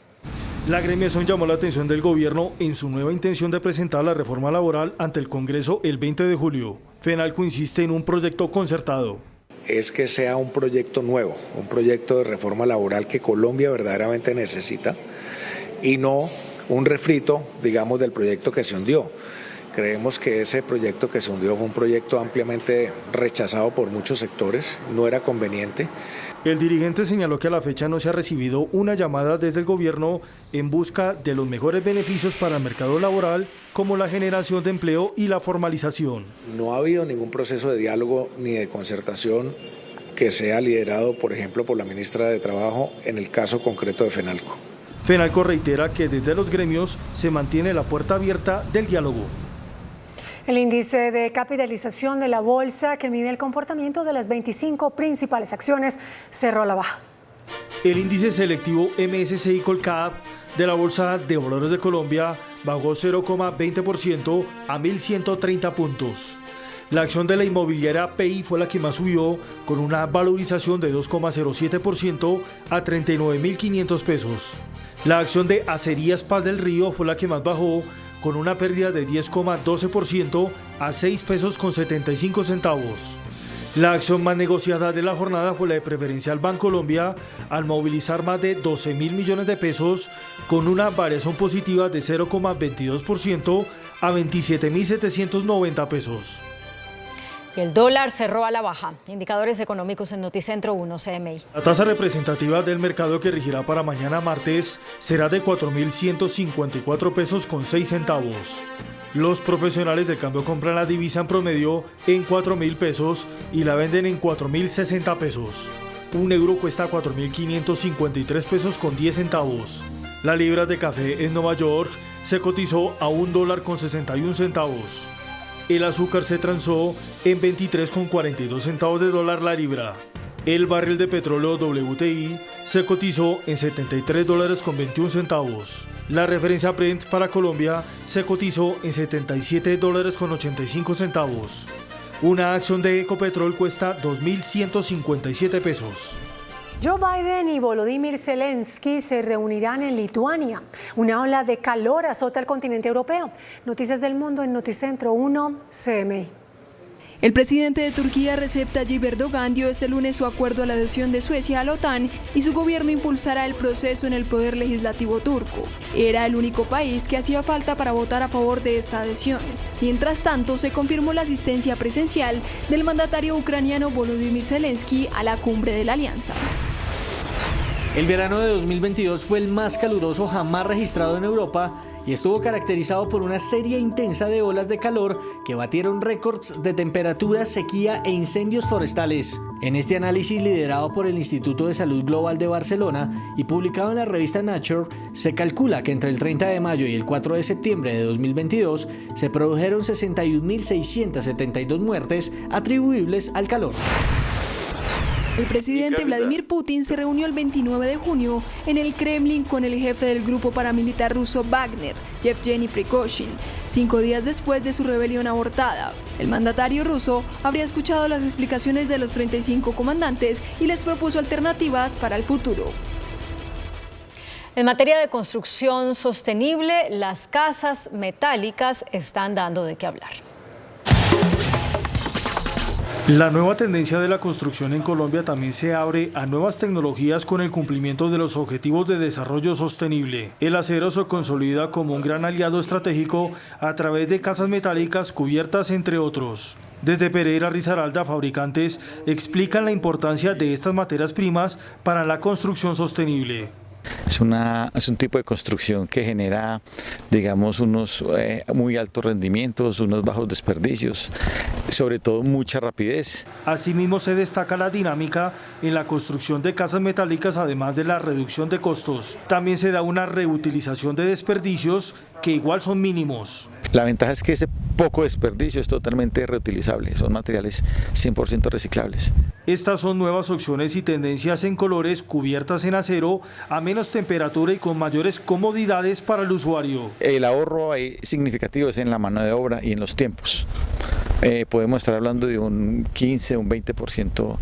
La agremiación llamó la atención del gobierno en su nueva intención de presentar la reforma laboral ante el Congreso el 20 de julio. FENALCO insiste en un proyecto concertado. Es que sea un proyecto nuevo, un proyecto de reforma laboral que Colombia verdaderamente necesita y no un refrito, digamos, del proyecto que se hundió. Creemos que ese proyecto que se hundió fue un proyecto ampliamente rechazado por muchos sectores, no era conveniente. El dirigente señaló que a la fecha no se ha recibido una llamada desde el gobierno en busca de los mejores beneficios para el mercado laboral, como la generación de empleo y la formalización. No ha habido ningún proceso de diálogo ni de concertación que sea liderado, por ejemplo, por la ministra de Trabajo en el caso concreto de FENALCO. FENALCO reitera que desde los gremios se mantiene la puerta abierta del diálogo. El índice de capitalización de la bolsa, que mide el comportamiento de las 25 principales acciones, cerró a la baja. El índice selectivo MSCI Colcap de la Bolsa de Valores de Colombia bajó 0,20% a 1.130 puntos. La acción de la inmobiliaria PI fue la que más subió, con una valorización de 2,07% a 39.500 pesos. La acción de Acerías Paz del Río fue la que más bajó, con una pérdida de 10,12% a 6 pesos con 75 centavos. La acción más negociada de la jornada fue la de Preferencial Bancolombia, al movilizar más de 12.000 millones de pesos, con una variación positiva de 0,22% a 27.790 pesos. El dólar cerró a la baja. Indicadores económicos en Noticentro 1 CMI. La tasa representativa del mercado que regirá para mañana martes será de 4.154 pesos con 6 centavos. Los profesionales del cambio compran la divisa en promedio en 4.000 pesos y la venden en 4.060 pesos. Un euro cuesta 4.553 pesos con 10 centavos. La libra de café en Nueva York se cotizó a $1.61. El azúcar se transó en 23,42 centavos de dólar la libra. El barril de petróleo WTI se cotizó en $73.21. La referencia Brent para Colombia se cotizó en $77.85. Una acción de Ecopetrol cuesta 2.157 pesos. Joe Biden y Volodymyr Zelensky se reunirán en Lituania. Una ola de calor azota el continente europeo. Noticias del mundo en Noticentro 1 CMI. El presidente de Turquía, Recep Tayyip Erdogan, dio este lunes su acuerdo a la adhesión de Suecia a la OTAN y su gobierno impulsará el proceso en el poder legislativo turco. Era el único país que hacía falta para votar a favor de esta adhesión. Mientras tanto, se confirmó la asistencia presencial del mandatario ucraniano Volodymyr Zelensky a la cumbre de la alianza. El verano de 2022 fue el más caluroso jamás registrado en Europa y estuvo caracterizado por una serie intensa de olas de calor que batieron récords de temperatura, sequía e incendios forestales. En este análisis liderado por el Instituto de Salud Global de Barcelona y publicado en la revista Nature, se calcula que entre el 30 de mayo y el 4 de septiembre de 2022 se produjeron 61.672 muertes atribuibles al calor. El presidente Vladimir Putin se reunió el 29 de junio en el Kremlin con el jefe del grupo paramilitar ruso Wagner, Yevgeny Prigozhin, 5 días después de su rebelión abortada. El mandatario ruso habría escuchado las explicaciones de los 35 comandantes y les propuso alternativas para el futuro. En materia de construcción sostenible, las casas metálicas están dando de qué hablar. La nueva tendencia de la construcción en Colombia también se abre a nuevas tecnologías con el cumplimiento de los objetivos de desarrollo sostenible. El acero se consolida como un gran aliado estratégico a través de casas metálicas cubiertas, entre otros. Desde Pereira Risaralda, fabricantes explican la importancia de estas materias primas para la construcción sostenible. Es un tipo de construcción que genera, digamos, unos muy altos rendimientos, unos bajos desperdicios, sobre todo mucha rapidez. Asimismo, se destaca la dinámica en la construcción de casas metálicas, además de la reducción de costos. También se da una reutilización de desperdicios que igual son mínimos. La ventaja es que ese poco desperdicio es totalmente reutilizable, son materiales 100% reciclables. Estas son nuevas opciones y tendencias en colores cubiertas en acero a menos temperatura y con mayores comodidades para el usuario. El ahorro ahí significativo es en la mano de obra y en los tiempos. Podemos estar hablando de un 15, un 20%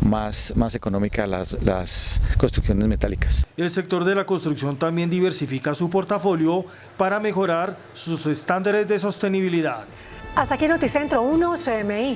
más económica las construcciones metálicas. El sector de la construcción también diversifica su portafolio para mejorar sus estándares de sostenibilidad. Hasta aquí Noticentro 1 CMI.